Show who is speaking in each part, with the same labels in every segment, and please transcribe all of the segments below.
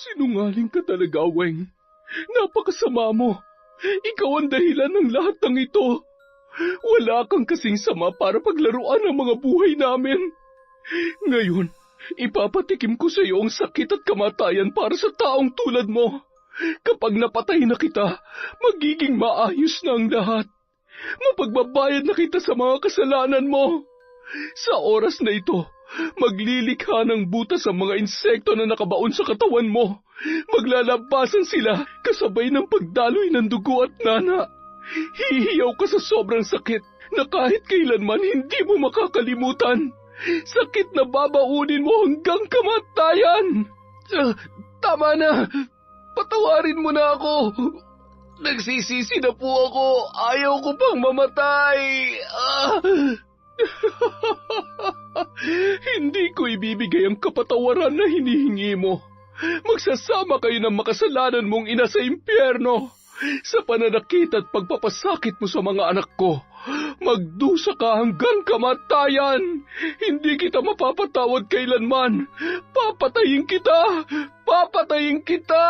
Speaker 1: Sinungaling ka talaga, Weng. Napakasama mo. Ikaw ang dahilan ng lahat ng ito. Wala kang kasing sama para paglaruan ang mga buhay namin. Ngayon, ipapatikim ko sa iyo ang sakit at kamatayan para sa taong tulad mo. Kapag napatay na kita, magiging maayos na ang lahat. Mapagbabayad na kita sa mga kasalanan mo. Sa oras na ito, maglilikha ng butas ang mga insekto na nakabaon sa katawan mo. Maglalabasan sila kasabay ng pagdaloy ng dugo at nana. Hihiyaw ka sa sobrang sakit na kahit kailanman hindi mo makakalimutan. Sakit na babaunin mo hanggang kamatayan. Tama na. Patawarin mo na ako. Nagsisisi na po ako. Ayaw ko pang mamatay. Hindi ko ibibigay ang kapatawaran na hinihingi mo. Magsasama kayo ng makasalanan mong ina sa impyerno. Sa pananakit at pagpapasakit mo sa mga anak ko, magdusa ka hanggang kamatayan. Hindi kita mapapatawad kailanman. Papatayin kita! Papatayin kita!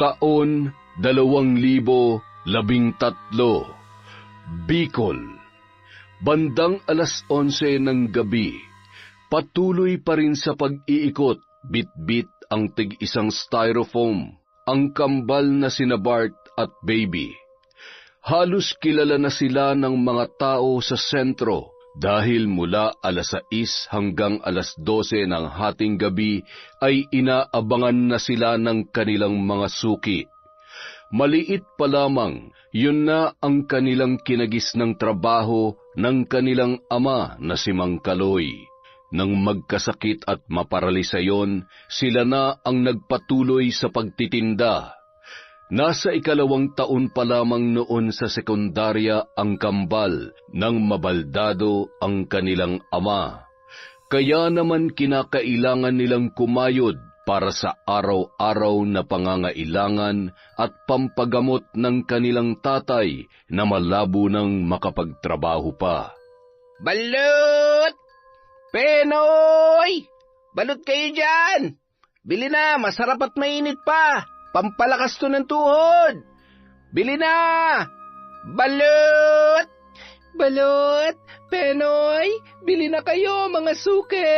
Speaker 1: Taon 2013, Bicol. Bandang 11:00 ng gabi, patuloy pa rin sa pag-iikot, bit-bit ang tig-isang styrofoam, ang kambal na sina Bart at Baby. Halos kilala na sila ng mga tao sa sentro dahil mula 6:00 hanggang 12:00 ng hating gabi ay inaabangan na sila ng kanilang mga suki. Maliit pa lamang, yun na ang kanilang kinagis ng trabaho ng kanilang ama na si Mang Kaloy. Nang magkasakit at maparalisa yon, sila na ang nagpatuloy sa pagtitinda. Nasa 2 taon pa lamang noon sa sekundarya ang kambal nang mabaldado ang kanilang ama. Kaya naman kinakailangan nilang kumayod para sa araw-araw na pangangailangan at pampagamot ng kanilang tatay na malabo nang makapagtrabaho pa.
Speaker 2: Balot! Penoy! Balot kayo dyan! Bili na, masarap at mainit pa! Pampalakas to ng tuhod! Bili na! Balot! Balot! Penoy! Bili na kayo, mga suke!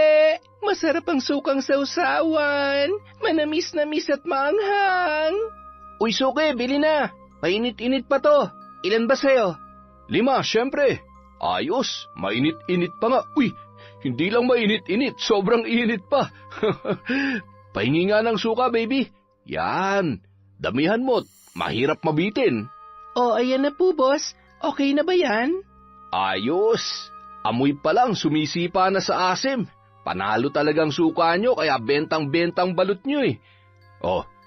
Speaker 2: Masarap ang sukang sausawan! Manamis-namis at maanghang! Uy, suke, bili na! Mainit-init pa to! Ilan ba sa'yo?
Speaker 1: 5, syempre! Ayos! Mainit-init pa nga! Uy! Hindi lang mainit-init, sobrang init pa! Pahingi nga ng suka, baby! Yan! Damihan mo, mahirap mabitin!
Speaker 2: Ayan na po, boss. Okay na ba yan?
Speaker 1: Ayos! Amoy pa lang, sumisipa na sa asim. Panalo talagang suka nyo, kaya bentang-bentang balot nyo eh.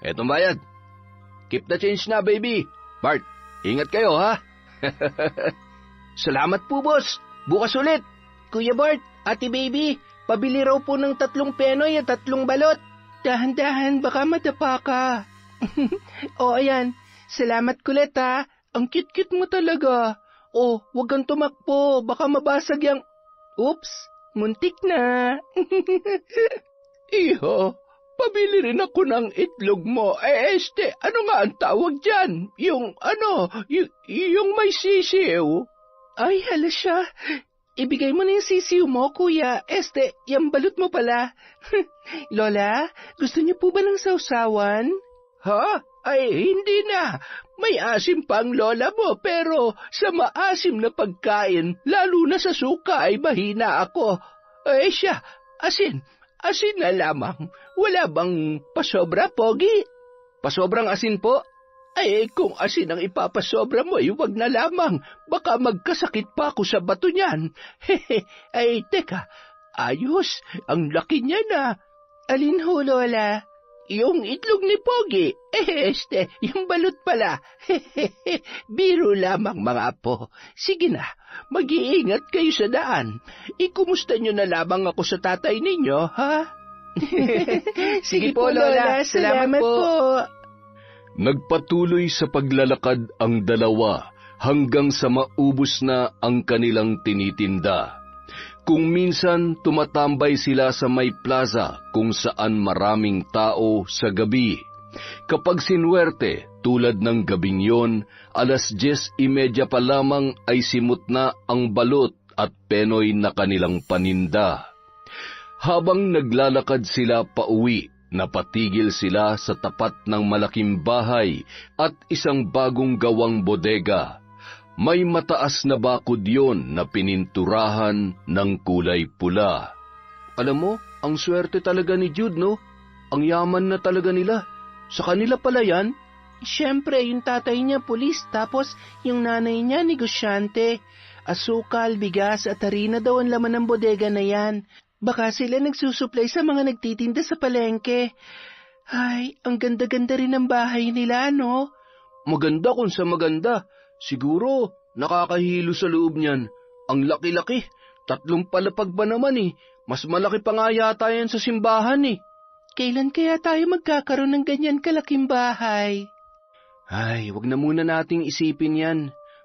Speaker 1: Etong bayad. Keep the change na, baby. Bart, ingat kayo, ha?
Speaker 2: Salamat po, boss. Bukas ulit. Kuya Bart, Ate Baby, pabili raw po ng 3 penoy at 3 balot. Dahan-dahan, baka madapa ka. Ayan. Salamat kulit, ha. Ang cute-cute mo talaga. Wag kang tumakbo. Baka mabasag yung... Oops, muntik na.
Speaker 1: Iho, pabili rin ako ng itlog mo. Ano nga ang tawag dyan? Yung may sisiw.
Speaker 2: Ay, hala siya. Ibigay mo na yung sisiw mo, kuya. Yung balot mo pala. Lola, gusto niyo po ba ng sausawan?
Speaker 1: Ha? Ay, hindi na. May asim pa ang lola mo, pero sa maasim na pagkain, lalo na sa suka ay mahina ako. Siya, asin na lamang. Wala bang pasobra, Pogi?
Speaker 2: Pasobrang asin po?
Speaker 1: Kung asin ang ipapasobra mo, wag na lamang. Baka magkasakit pa ako sa bato niyan. Teka, ayos, ang laki niya na.
Speaker 2: Alin ho, Lola?
Speaker 1: Yung itlog ni Pogi. Yung balot pala. Biro lamang, mga apo. Sige na, mag-iingat kayo sa daan. Ikumusta nyo na lamang ako sa tatay ninyo, ha?
Speaker 2: Sige po, Lola. Salamat po.
Speaker 3: Nagpatuloy sa paglalakad ang dalawa
Speaker 1: hanggang sa maubos na ang kanilang tinitinda. Kung minsan tumatambay sila sa may plaza kung saan maraming tao sa gabi. Kapag sinwerte, tulad ng gabing yon, 10:30 pa lamang ay simot na ang balot at penoy na kanilang paninda. Habang naglalakad sila pauwi, napatigil sila sa tapat ng malaking bahay at isang bagong gawang bodega. May mataas na bakod yon na pininturahan ng kulay pula. Alam mo, ang swerte talaga ni Jude, no? Ang yaman na talaga nila. Sa kanila pala yan?
Speaker 2: Siyempre, yung tatay niya pulis, tapos yung nanay niya negosyante. Asukal, bigas at harina daw ang laman ng bodega na yan. Baka sila nagsusupply sa mga nagtitinda sa palengke. Ay, ang ganda-ganda rin ng bahay nila, no?
Speaker 1: Maganda kung sa maganda. Siguro, nakakahilo sa loob niyan. Ang laki-laki. 3 palapag ba naman eh. Mas malaki pa nga yata yan sa simbahan eh.
Speaker 2: Kailan kaya tayo magkakaroon ng ganyan kalaking bahay?
Speaker 1: Ay, wag na muna nating isipin yan.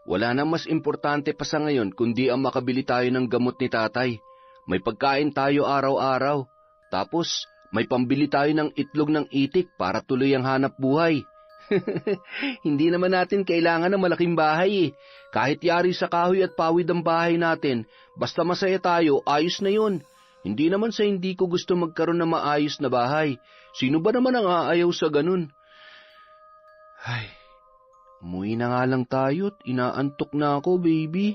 Speaker 1: Wala na mas importante pa sa ngayon kundi ang makabili tayo ng gamot ni tatay. May pagkain tayo araw-araw. Tapos, may pambili tayo ng itlog ng itik para tuloy ang hanap buhay. Hindi naman natin kailangan ng malaking bahay eh. Kahit yari sa kahoy at pawid ang bahay natin, basta masaya tayo, ayos na yun. Hindi naman sa hindi ko gusto magkaroon ng maayos na bahay. Sino ba naman ang aayaw sa ganun? Ay, umuwi na nga lang tayo at inaantok na ako, baby.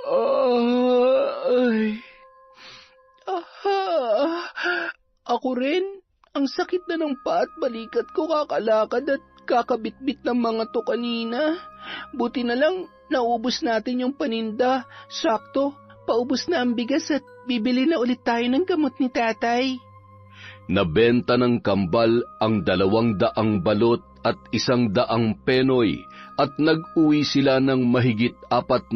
Speaker 1: Ay.
Speaker 2: Ako rin. Ang sakit na ng paa at balikat ko kakalakad at kakabitbit ng mga to kanina. Buti na lang naubos natin yung paninda. Sakto, paubos na ang bigas at bibili na ulit tayo ng gamot ni tatay.
Speaker 1: Nabenta ng kambal ang 200 balot at 100 penoy at nag-uwi sila ng mahigit 4,000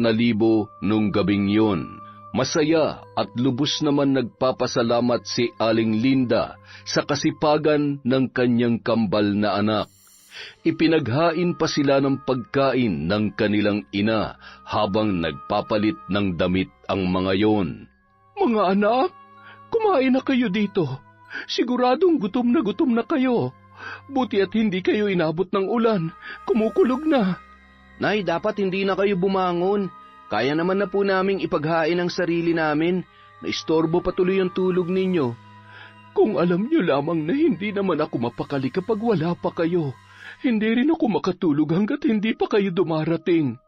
Speaker 1: nung gabing yon. Masaya at lubos naman nagpapasalamat si Aling Linda sa kasipagan ng kanyang kambal na anak. Ipinaghain pa sila ng pagkain ng kanilang ina habang nagpapalit ng damit ang mga yon.
Speaker 3: Mga anak, kumain na kayo dito. Siguradong gutom na kayo. Buti at hindi kayo inabot ng ulan. Kumukulog na.
Speaker 1: Nay, dapat hindi na kayo bumangon. Kaya naman na po naming ipaghain ang sarili namin. Naistorbo patuloy ang tulog ninyo.
Speaker 3: Kung alam niyo lamang na hindi naman ako mapakali kapag wala pa kayo. Hindi rin ako makatulog hanggat hindi pa kayo dumarating.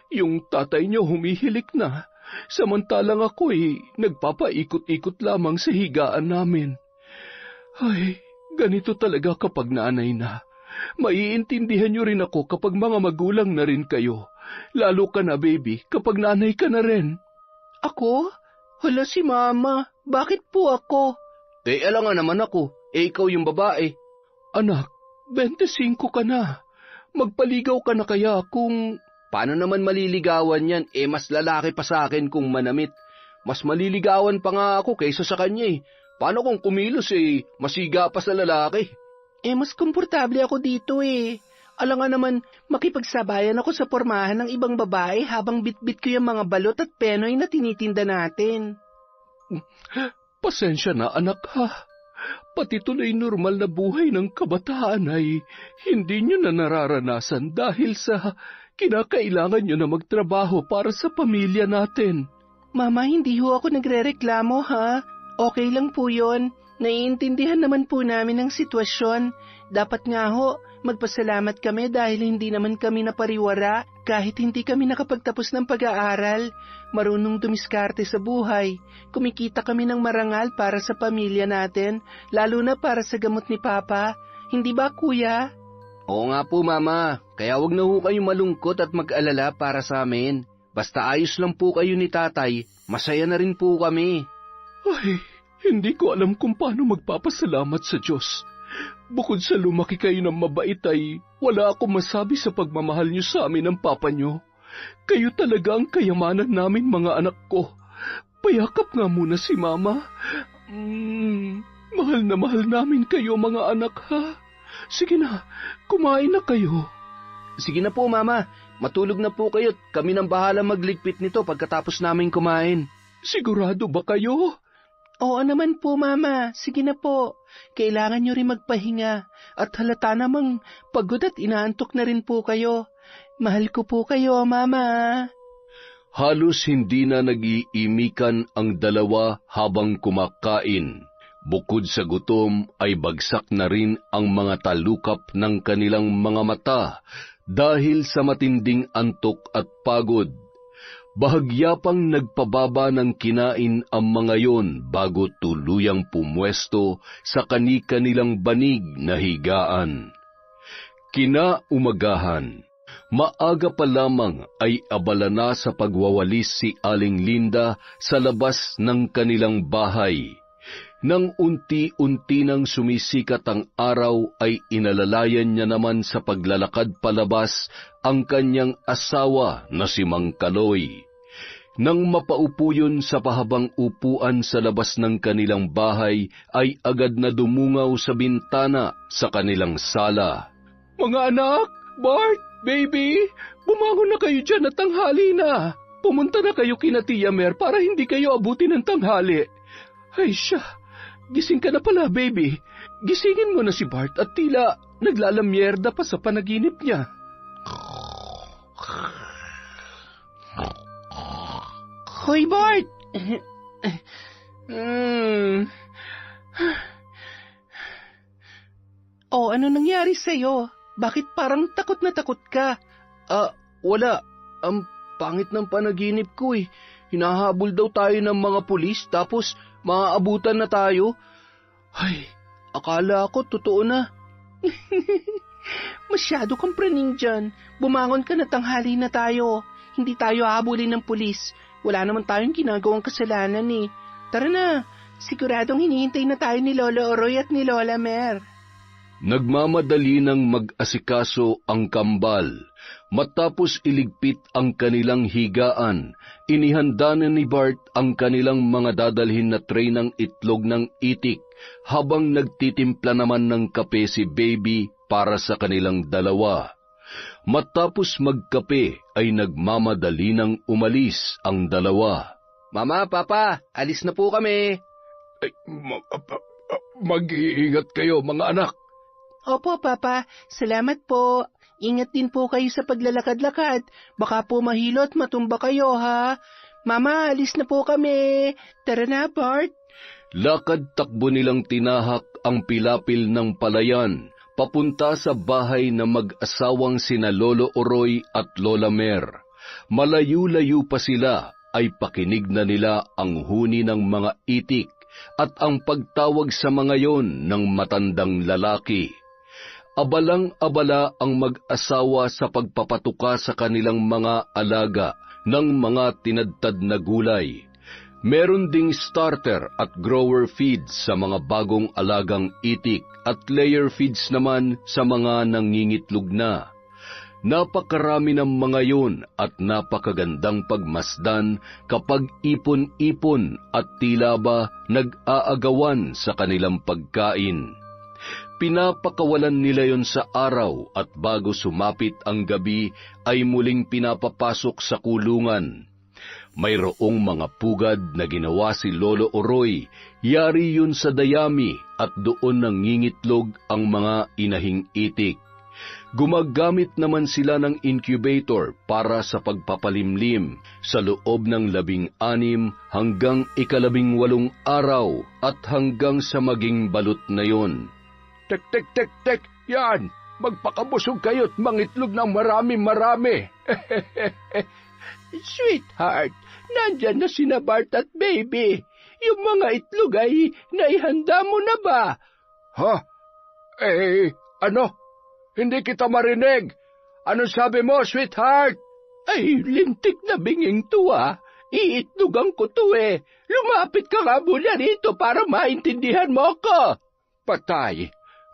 Speaker 3: Yung tatay niyo humihilik na. Samantalang ako'y nagpapaikot-ikot lamang sa higaan namin. Ay, ganito talaga kapag nanay na. Maiintindihan niyo rin ako kapag mga magulang na rin kayo. Lalo ka na, baby, kapag nanay ka na rin.
Speaker 2: Ako? Hala si mama. Bakit po ako?
Speaker 1: Alam nga naman ako. Ikaw yung babae.
Speaker 3: Anak, 25 ka na. Magpaligaw ka na kaya kung...
Speaker 1: Paano naman maliligawan yan? Mas lalaki pa sa akin kung manamit. Mas maliligawan pa nga ako kaysa sa kanya eh. Paano kung kumilos masiga pa sa lalaki?
Speaker 2: Mas komportable ako dito eh. Alam nga naman, makipagsabayan ako sa pormahan ng ibang babae habang bitbit ko yung mga balot at penoy na tinitinda natin.
Speaker 3: Pasensya na anak ha. Pati tuloy normal na buhay ng kabataan ay hindi nyo na nararanasan dahil sa kinakailangan nyo na magtrabaho para sa pamilya natin.
Speaker 2: Mama, hindi ho ako nagrereklamo ha. Okay lang po yon. Naiintindihan naman po namin ang sitwasyon. Dapat nga ho, magpasalamat kami dahil hindi naman kami napariwara kahit hindi kami nakapagtapos ng pag-aaral. Marunong dumiskarte sa buhay. Kumikita kami ng marangal para sa pamilya natin, lalo na para sa gamot ni Papa. Hindi ba, Kuya?
Speaker 1: Oo nga po, Mama. Kaya wag na ho kayong malungkot at mag-alala para sa amin. Basta ayos lang po kayo ni Tatay, masaya na rin po kami.
Speaker 3: Ay, hindi ko alam kung paano magpapasalamat sa Diyos. Bukod sa lumaki kayo ng mabait ay wala akong masabi sa pagmamahal niyo sa amin ng papa niyo. Kayo talaga ang kayamanan namin mga anak ko. Payakap nga muna si Mama. Mahal na mahal namin kayo mga anak ha. Sige na, kumain na kayo.
Speaker 1: Sige na po Mama,
Speaker 2: Matulog na po kayo. Kami nang bahala magligpit nito pagkatapos namin kumain.
Speaker 3: Sigurado ba kayo?
Speaker 2: Oo naman po, Mama. Sige na po. Kailangan nyo rin magpahinga. At halata namang pagod at inaantok na rin po kayo. Mahal ko po kayo, Mama.
Speaker 1: Halos hindi na nag-iimikan ang dalawa habang kumakain. Bukod sa gutom ay bagsak na rin ang mga talukap ng kanilang mga mata dahil sa matinding antok at pagod. Bahagya pang nagpababa ng kinain ang mga yon bago tuluyang pumwesto sa kani-kanilang banig na higaan. Kinaumagahan, maaga pa lamang ay abala na sa pagwawalis si Aling Linda sa labas ng kanilang bahay. Nang unti-unti nang sumisikat ang araw ay inalalayan niya naman sa paglalakad palabas ang kanyang asawa na si Mang Kaloy. Nang mapaupo yun sa pahabang upuan sa labas ng kanilang bahay ay agad na dumungaw sa bintana sa kanilang sala.
Speaker 3: Mga anak, Bart, baby, bumangon na kayo dyan at tanghali na. Pumunta na kayo kina Tia Mer para hindi kayo abutin ng tanghali. Ay siya, gising ka na pala, baby. Gisingin mo na si Bart at tila naglalamyerda pa sa panaginip niya.
Speaker 2: Hoy, Bart! Oh, ano nangyari sa'yo? Bakit parang takot na takot ka?
Speaker 3: Wala. Ang pangit ng panaginip ko eh. Hinahabol daw tayo ng mga pulis tapos maaabutan na tayo. Ay, akala ko totoo na.
Speaker 2: Masyado kang praning dyan. Bumangon ka na, tanghali na tayo. Hindi tayo habulin ng pulis. Wala naman tayong ginagawang kasalanan eh. Tara na, siguradong hinihintay na tayo ni Lolo Oroy at ni Lola Mer.
Speaker 1: Nagmamadali ng mag-asikaso ang kambal. Matapos iligpit ang kanilang higaan, inihanda na ni Bart ang kanilang mga dadalhin na tray ng itlog ng itik habang nagtitimpla naman ng kape si Baby para sa kanilang dalawa. Matapos magkape ay nagmamadali ng umalis ang dalawa.
Speaker 2: Mama, Papa, alis na po kami.
Speaker 3: Ay, mag-iingat kayo mga anak.
Speaker 2: Opo, Papa. Salamat po. Ingat din po kayo sa paglalakad-lakad. Baka po mahilo at matumba kayo, ha? Mama, alis na po kami. Tara na, Bart.
Speaker 1: Lakad-takbo nilang tinahak ang pilapil ng palayan, papunta sa bahay na mag-asawang sina Lolo Oroy at Lola Mer. Malayo-layo pa sila ay pakinig na nila ang huni ng mga itik at ang pagtawag sa mga yon ng matandang lalaki. Abalang-abala ang mag-asawa sa pagpapatuka sa kanilang mga alaga ng mga tinadtad na gulay. Meron ding starter at grower feeds sa mga bagong alagang itik at layer feeds naman sa mga nangingitlog na. Napakarami ng mga yon at napakagandang pagmasdan kapag ipon-ipon at tila ba nag-aagawan sa kanilang pagkain. Pinapakawalan nila yon sa araw at bago sumapit ang gabi ay muling pinapapasok sa kulungan. Mayroong mga pugad na ginawa si Lolo Oroy, yari yun sa dayami at doon nangingitlog ang mga inahing itik. Gumagamit naman sila ng incubator para sa pagpapalimlim sa loob ng 16 hanggang 18 araw at hanggang sa maging balot na yon.
Speaker 3: Tek, yan! Magpakabusog kayo't mangitlog ng marami-marami. Sweetheart, nandyan na sina Bart at Baby. Yung mga itlog ay naihanda mo na ba? Ha? Ano? Hindi kita marinig. Anong sabi mo, sweetheart? Ay, lintik na binging to ah. Iitlogan ko to eh. Lumapit ka nga muna rito para maintindihan mo ko. Patay.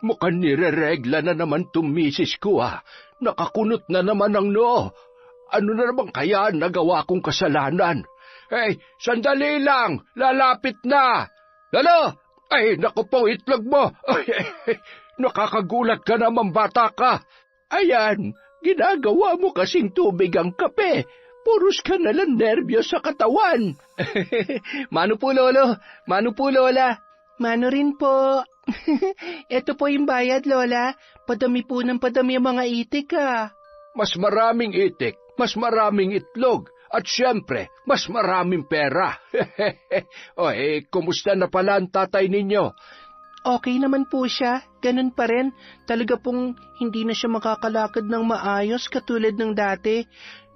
Speaker 3: Mukhang nireregla na naman itong misis ko ah. Nakakunot na naman ang noo. Ano na naman kaya nagawa kong kasalanan? Hey, sandali lang! Lalapit na! Lalo! Ay, naku po, itlog mo! Ay, nakakagulat ka naman, bata ka! Ayan, Ginagawa mo kasing tubig ang kape. Puros ka nalang nerbiyos sa katawan.
Speaker 2: Mano po, Lolo. Mano po, Lola. Mano rin po. Ito po yung bayad, Lola. Padami po ng padami ang mga itik, ah.
Speaker 3: Mas maraming itik, mas maraming itlog, at syempre, mas maraming pera. Kumusta na pala ang tatay ninyo?
Speaker 2: Okay naman po siya. Ganun pa rin. Talaga pong hindi na siya makakalakad ng maayos katulad ng dati.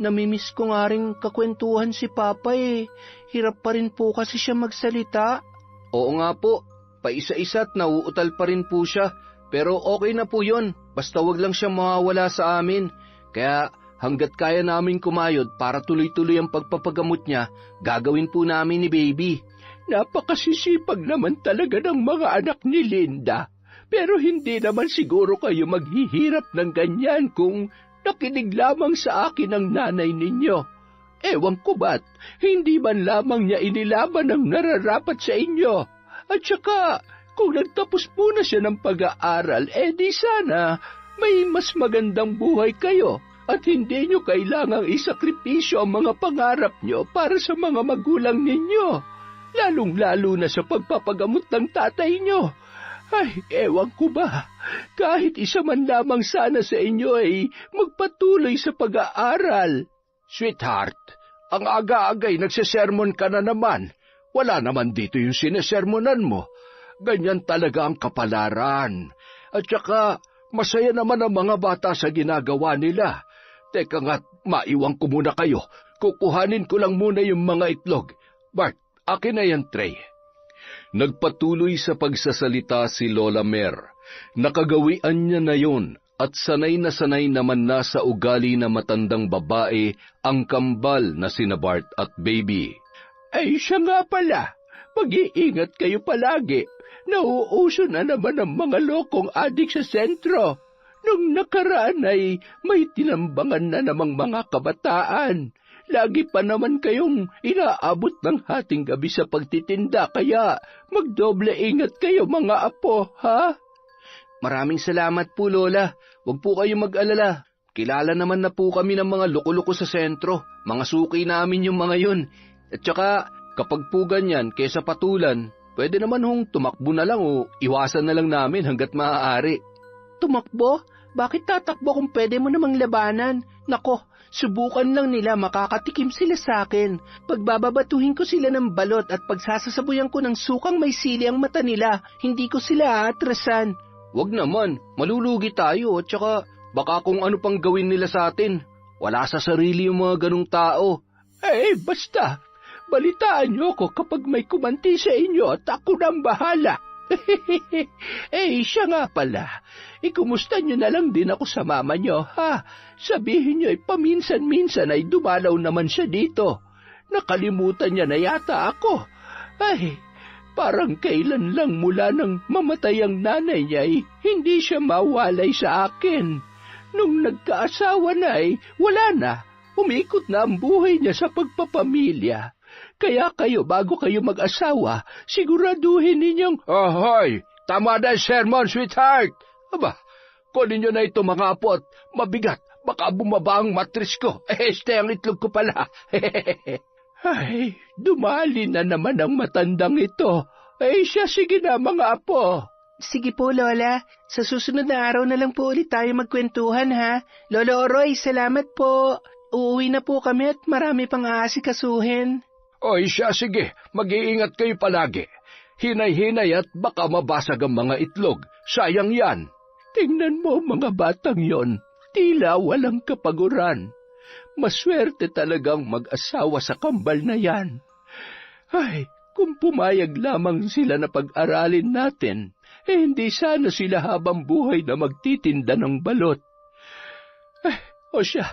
Speaker 2: Namimiss ko nga rin kakwentuhan si Papa eh. Hirap pa rin po kasi siya magsalita.
Speaker 1: Oo nga po, paisa-isa't nauutal pa rin po siya. Pero okay na po yun, basta wag lang siya mawawala sa amin. Kaya hanggat kaya namin kumayod para tuloy-tuloy ang pagpapagamot niya, gagawin po namin ni Baby.
Speaker 3: Napakasisipag naman talaga ng mga anak ni Linda. Pero hindi naman siguro kayo maghihirap ng ganyan kung nakinig lamang sa akin ang nanay ninyo. Ewan ko ba't, hindi man lamang niya inilaban ang nararapat sa inyo. At saka, kung nagtapos muna siya ng pag-aaral, di sana may mas magandang buhay kayo at hindi nyo kailangang isakripisyo ang mga pangarap nyo para sa mga magulang ninyo. Lalong-lalo na sa pagpapagamot ng tatay nyo. Ay, ewan ko ba, kahit isa man lamang sana sa inyo ay magpatuloy sa pag-aaral.
Speaker 1: Sweetheart, ang aga-agay nagsesermon ka na naman. Wala naman dito yung sinesermonan mo. Ganyan talaga ang kapalaran. At saka, masaya naman ang mga bata sa ginagawa nila. Teka nga't, maiwan ko muna kayo. Kukuhanin ko lang muna yung mga itlog. Bart, akin na yan tray. Nagpatuloy sa pagsasalita si Lola Mer. Nakagawian niya na yon at sanay naman na sa ugali na matandang babae ang kambal na sina Bart at Baby.
Speaker 3: Ay siya nga pala, mag-iingat kayo palagi. Nauuso na naman ang mga lokong adik sa sentro. Nung nakaraan ay may tinambangan na namang mga kabataan. Lagi pa naman kayong inaabot ng hating gabi sa pagtitinda, kaya magdoble ingat kayo mga apo, ha?
Speaker 1: Maraming salamat po, Lola. Huwag po kayo mag-alala. Kilala naman na po kami ng mga loko-loko sa sentro. Mga suki namin yung mga yun. At saka, kapag po ganyan, kesa patulan, pwede naman hong tumakbo na lang o iwasan na lang namin hanggat maaari.
Speaker 2: Tumakbo? Bakit tatakbo kung pwede mo namang labanan? Nako, subukan lang nila, makakatikim sila sa akin. Pagbababatuhin ko sila ng balot at pagsasasabuyan ko ng sukang may sili ang mata nila, hindi ko sila aatrasan.
Speaker 1: Wag naman, malulugi tayo at saka baka kung ano pang gawin nila sa atin. Wala sa sarili yung mga ganong tao.
Speaker 3: Basta, balitaan niyo ako kapag may kumanti sa inyo at ako nang bahala. Siya nga pala. Ikumusta niyo na lang din ako sa mama niyo, ha? Sabihin niyo paminsan-minsan ay dumalaw naman siya dito. Nakalimutan niya na yata ako. Parang kailan lang mula nang mamatay ang nanay niya hindi siya mawalay sa akin. Nung nagkaasawa na wala na. Umikot na ang buhay niya sa pagpapamilya. Kaya kayo, bago kayo mag-asawa, siguraduhin ninyong...
Speaker 1: Ahoy! Tama na yung sermon, sweetheart! Aba, kunin nyo na ito mga apo at mabigat. Baka bumaba ang matris ko. Este ang itlog ko pala.
Speaker 3: Dumali na naman ang matandang ito. Siya, sige na mga apo.
Speaker 2: Sige po, Lola. Sa susunod na araw na lang po ulit tayo magkwentuhan, ha? Lolo Oroy, salamat po. Uuwi na po kami at marami pang aasikasuhin.
Speaker 1: Siya, sige. Mag-iingat kayo palagi. Hinay-hinay at baka mabasag ang mga itlog. Sayang yan.
Speaker 3: Tingnan mo mga batang yon. Tila walang kapaguran. Maswerte talagang mag-asawa sa kambal na yan. Kung pumayag lamang sila na pag-aralin natin, hindi sana sila habang buhay na magtitinda ng balot. O siya,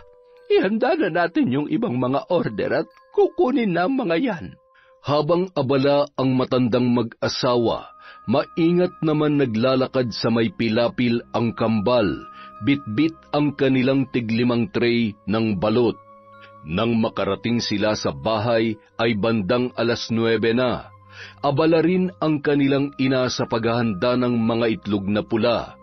Speaker 3: ihanda na natin yung ibang mga order at kukunin na ang mga yan.
Speaker 1: Habang abala ang matandang mag-asawa, maingat naman naglalakad sa may pilapil ang kambal, bit-bit ang kanilang tig-5 tray ng balot. Nang makarating sila sa bahay ay bandang 9:00 na. Abala rin ang kanilang ina sa paghahanda ng mga itlog na pula.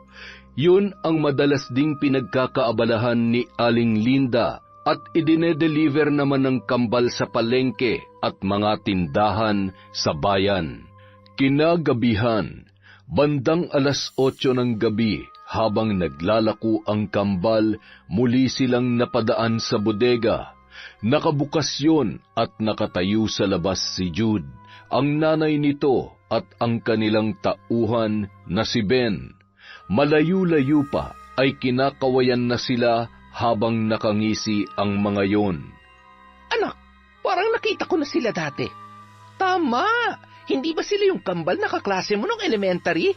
Speaker 1: Yun ang madalas ding pinagkakaabalahan ni Aling Linda at idinedeliver naman ng kambal sa palengke at mga tindahan sa bayan. Kinagabihan, bandang 8:00 ng gabi, habang naglalako ang kambal, muli silang napadaan sa bodega. Nakabukas yun at nakatayo sa labas si Jude, ang nanay nito at ang kanilang tauhan na si Ben. Malayo-layo pa ay kinakawayan na sila habang nakangisi ang mga yon.
Speaker 2: Anak, parang nakita ko na sila dati. Tama! Hindi ba sila yung kambal na kaklase mo nung elementary?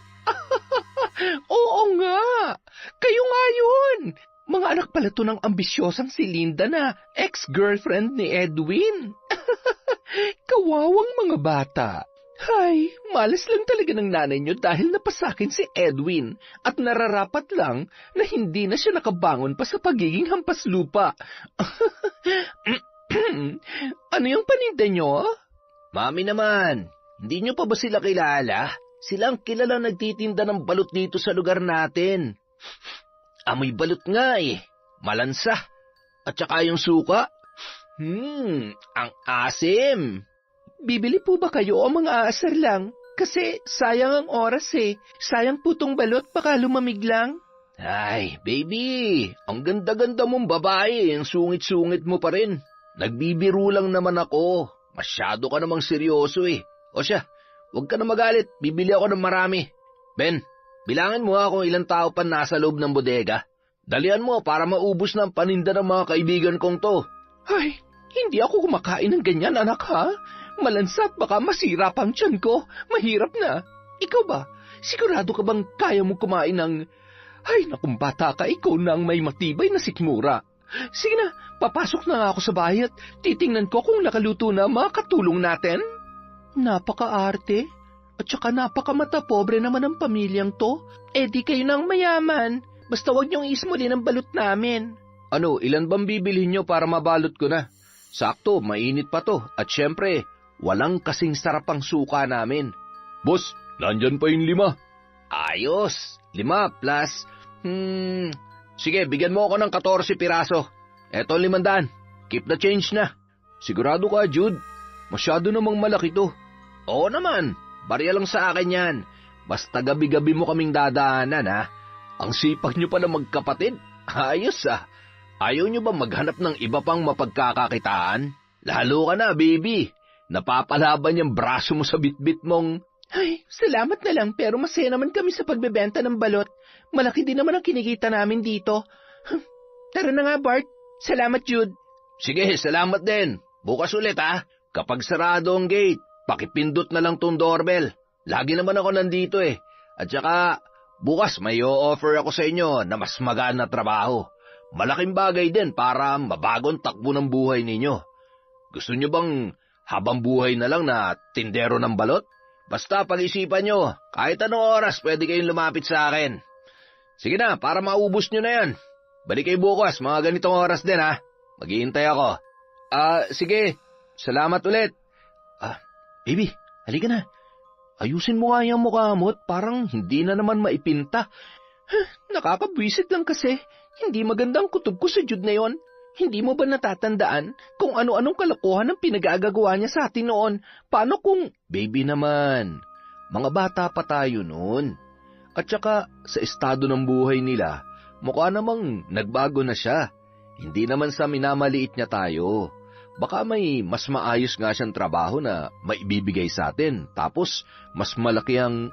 Speaker 2: Oo nga! Kayo nga yun! Mga anak pala to ng ambisyosang si Linda na ex-girlfriend ni Edwin. Kawawang mga bata. Hay, malas lang talaga ng nanay nyo dahil napasakin si Edwin at nararapat lang na hindi na siya nakabangon pa sa pagiging hampas lupa. Ano yung paninda nyo? Mami naman, hindi nyo pa ba sila kilala? Silang kilalang nagtitinda ng balot dito sa lugar natin. Amoy balot nga eh, malansa. At saka yung suka. Ang asim. Bibili po ba kayo o mga aasar lang? Kasi sayang ang oras eh. Sayang po tong balot, baka lumamig lang. Ay, baby, ang ganda-ganda mong babae, ang sungit-sungit mo pa rin. Nagbibiro lang naman ako. Masyado ka namang seryoso eh. O siya, huwag ka na magalit, bibili ako ng marami. Ben, bilangin mo kung ilang tao pa nasa loob ng bodega. Dalian mo para maubos na ang paninda ng mga kaibigan kong to. Ay, hindi ako kumakain ng ganyan, anak ha? Malansat, baka masira pang tiyan ko. Mahirap na. Ikaw ba? Sigurado ka bang kaya mo kumain ng... Ay, nakong bata ka, ikaw na ang may matibay na sikmura. Sige na, papasok na nga ako sa bahay at titingnan ko kung nakaluto na mga katulong natin. Napaka-arte. At saka napakamata pobre naman ang pamilyang to. Eh di kayo nang mayaman. Basta wag niyong ismuli ng balot namin. Ano, ilan bang bibilhin niyo para mabalot ko na? Sakto, mainit pa to. At syempre, walang kasing sarap ang suka namin.
Speaker 1: Boss, nandyan pa yung 5.
Speaker 2: Ayos, 5 plus... Sige, bigyan mo ako ng 14 piraso. Eto 500. Keep the change na.
Speaker 1: Sigurado ka, Jude? Masyado namang malaki to.
Speaker 2: Oo naman, barya lang sa akin yan. Basta gabi-gabi mo kaming dadaanan ha. Ang sipag nyo pala magkapatid. Ayos ah. Ayaw nyo ba maghanap ng iba pang mapagkakakitaan? Lalo ka na, baby. Napapalaban yung braso mo sa bitbit mong... Ay, salamat na lang pero masaya naman kami sa pagbebenta ng balot. Malaki din naman ang kinikita namin dito. Tara na nga, Bart. Salamat, Jude. Sige, salamat din. Bukas ulit ha. Kapag sarado ang gate, pakipindot na lang tong doorbell. Lagi naman ako nandito eh. At saka, bukas may o-offer ako sa inyo na mas magaan na trabaho. Malaking bagay din para mabagong takbo ng buhay ninyo. Gusto nyo bang habang buhay na lang na tindero ng balot? Basta pag-isipan nyo, kahit anong oras pwede kayong lumapit sa akin. Sige na, para maubos nyo na yan. Balik kayo bukas, mga ganitong oras din ha. Maghihintay ako. Sige, salamat ulit. Baby, halika na. Ayusin mo nga yung mukha mo at parang hindi na naman maipinta. Nakakabwisit lang kasi. Hindi magandang kutob ko sa Jude na yon. Hindi mo ba natatandaan kung ano-anong kalokohan ang pinag-aagawa niya sa atin noon? Paano kung... Baby naman, mga bata pa tayo noon. At saka sa estado ng buhay nila, mukha namang nagbago na siya. Hindi naman sa minamaliit niya tayo. Baka may mas maayos nga siyang trabaho na maibibigay sa atin. Tapos mas malaki ang...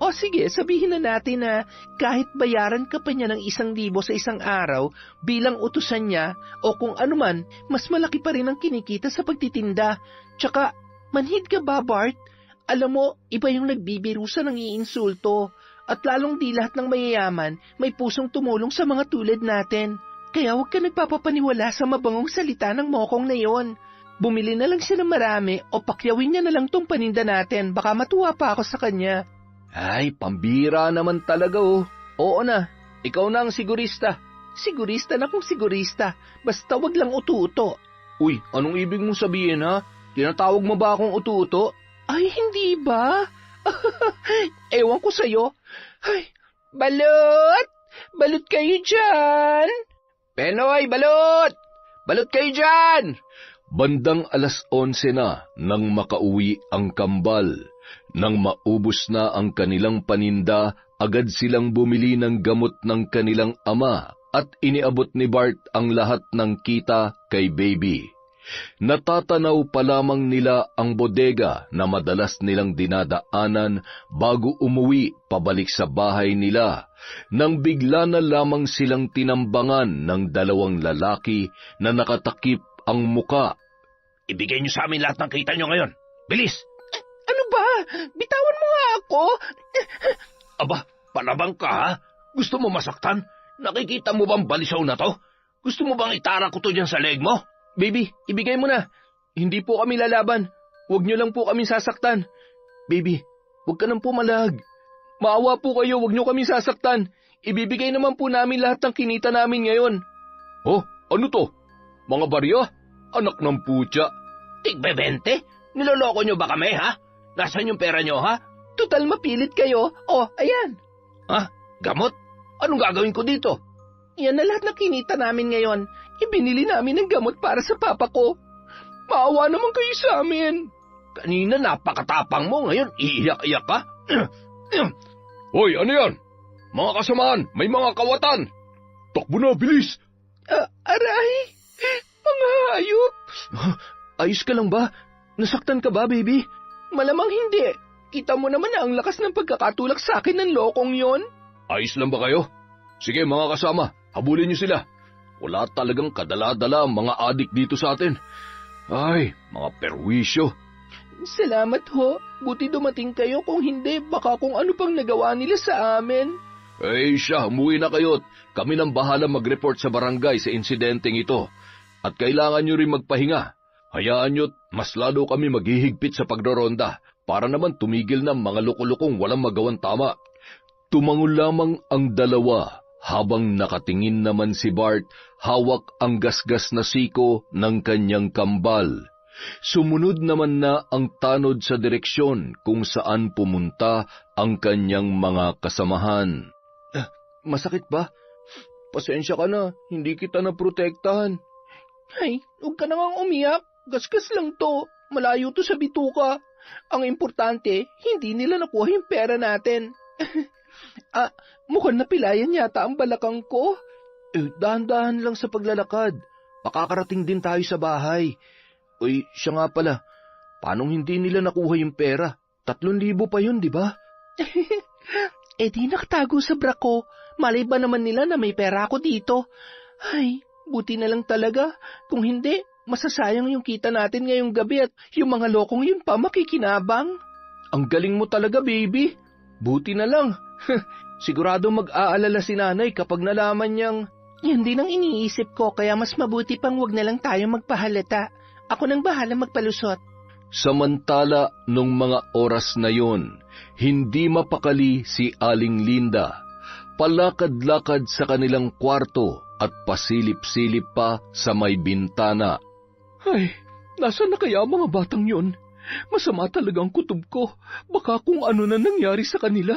Speaker 2: O sige, sabihin na natin na kahit bayaran ka pa niya ng 1,000 sa isang araw bilang utusan niya o kung anuman, mas malaki pa rin ang kinikita sa pagtitinda. Tsaka, manhid ka ba, Bart? Alam mo, iba yung nagbibirusa ng iinsulto. At lalong di lahat ng mayayaman may pusong tumulong sa mga tulad natin. Kaya huwag ka nagpapapaniwala sa mabangong salita ng mokong na yon. Bumili na lang siya ng marami o pakyawin niya na lang tong paninda natin. Baka matuwa pa ako sa kanya. Ay, pambira naman talaga oh. Oo na, ikaw na ang sigurista. Sigurista na kung sigurista. Basta wag lang utu-uto.
Speaker 1: Uy, anong ibig mong sabihin ha? Tinatawag mo ba akong utu-uto?
Speaker 2: Ay, hindi ba? Ewan ko sa'yo. Ay, Balot! Balot kayo dyan! Penoy, balot! Balot kayo dyan!
Speaker 1: Bandang 11:00 na nang makauwi ang kambal. Nang maubos na ang kanilang paninda, agad silang bumili ng gamot ng kanilang ama at iniabot ni Bart ang lahat ng kita kay Baby. Natatanaw pa lamang nila ang bodega na madalas nilang dinadaanan bago umuwi pabalik sa bahay nila, nang bigla na lamang silang tinambangan ng 2 lalaki na nakatakip ang muka.
Speaker 4: Ibigay niyo sa amin lahat ng kita niyo ngayon. Bilis!
Speaker 2: Ano ba? Bitawan mo nga ako!
Speaker 4: Aba, palabang ka ha? Gusto mo masaktan? Nakikita mo bang balisaw na to? Gusto mo bang itara ko to dyan sa leg mo?
Speaker 2: Baby, ibigay mo na. Hindi po kami lalaban. Huwag niyo lang po kami sasaktan. Baby, huwag ka nang pumalag. Maawa po kayo, huwag niyo kami sasaktan. Ibibigay naman po namin lahat ng kinita namin ngayon.
Speaker 1: Oh, ano to? Mga barya? Anak ng putya.
Speaker 4: Tigbe 20? Niloloko niyo ba kami ha? Nasaan yung pera niyo ha?
Speaker 2: Total mapilit kayo. Oh, ayan.
Speaker 4: Ha? Gamot? Anong gagawin ko dito?
Speaker 2: Yan na lahat ng kinita namin ngayon. Ibinili namin ng gamot para sa papa ko. Maawa naman kayo sa amin.
Speaker 4: Kanina napakatapang mo, ngayon iiyak-iyak ka?
Speaker 1: Hoy, ano yan? Mga kasamaan, may mga kawatan. Takbo na, bilis!
Speaker 2: Aray! Mga hayop! Ayos ka lang ba? Nasaktan ka ba, baby? Malamang hindi. Kita mo naman na ang lakas ng pagkakatulak sa akin ng lokong yon.
Speaker 1: Ayos lang ba kayo? Sige mga kasama, habulin niyo sila. Wala talagang kadala-dala ang mga adik dito sa atin. Ay, mga perwisyo.
Speaker 2: Salamat ho. Buti dumating kayo, kung hindi, baka kung ano pang nagawa nila sa amin.
Speaker 1: Eh siya, umuwi na kayo. Kami nang bahala mag-report sa barangay sa insidenteng ito. At kailangan nyo rin magpahinga. Hayaan nyo't mas lalo kami maghihigpit sa pagroronda para naman tumigil ng mga lukulukong walang magawang tama. Tumangon lamang ang dalawa habang nakatingin naman si Bart, hawak ang gasgas na siko ng kanyang kambal. Sumunod naman na ang tanod sa direksyon kung saan pumunta ang kanyang mga kasamahan.
Speaker 2: Masakit ba? Pasensya ka na, hindi kita naprotektahan. Ay, huwag ka na ngang umiyak. Gasgas lang to. Malayo to sa bituka. Ang importante, hindi nila nakuha yung pera natin. Mukhang napilayan yata ang balakang ko. Dahan-dahan lang sa paglalakad. Makakarating din tayo sa bahay. Uy, siya nga pala. Paano hindi nila nakuha yung pera? 3,000 pa yun, di ba? Di nakatago sa bra ko. Malay ba naman nila na may pera ako dito? Ay, buti na lang talaga. Kung hindi, masasayang yung kita natin ngayong gabi at yung mga lokong yun pa makikinabang. Ang galing mo talaga, baby. Buti na lang. Sigurado mag-aalala si nanay kapag nalaman niyang... Yan din ang iniisip ko, kaya mas mabuti pang wag na lang tayo magpahalata. Ako nang bahala magpalusot.
Speaker 1: Samantala, nung mga oras na yon, hindi mapakali si Aling Linda. Palakad-lakad sa kanilang kwarto at pasilip-silip pa sa may bintana.
Speaker 3: Ay, nasaan na kaya ang mga batang yon? Masama talagang kutob ko. Baka kung ano na nangyari sa kanila.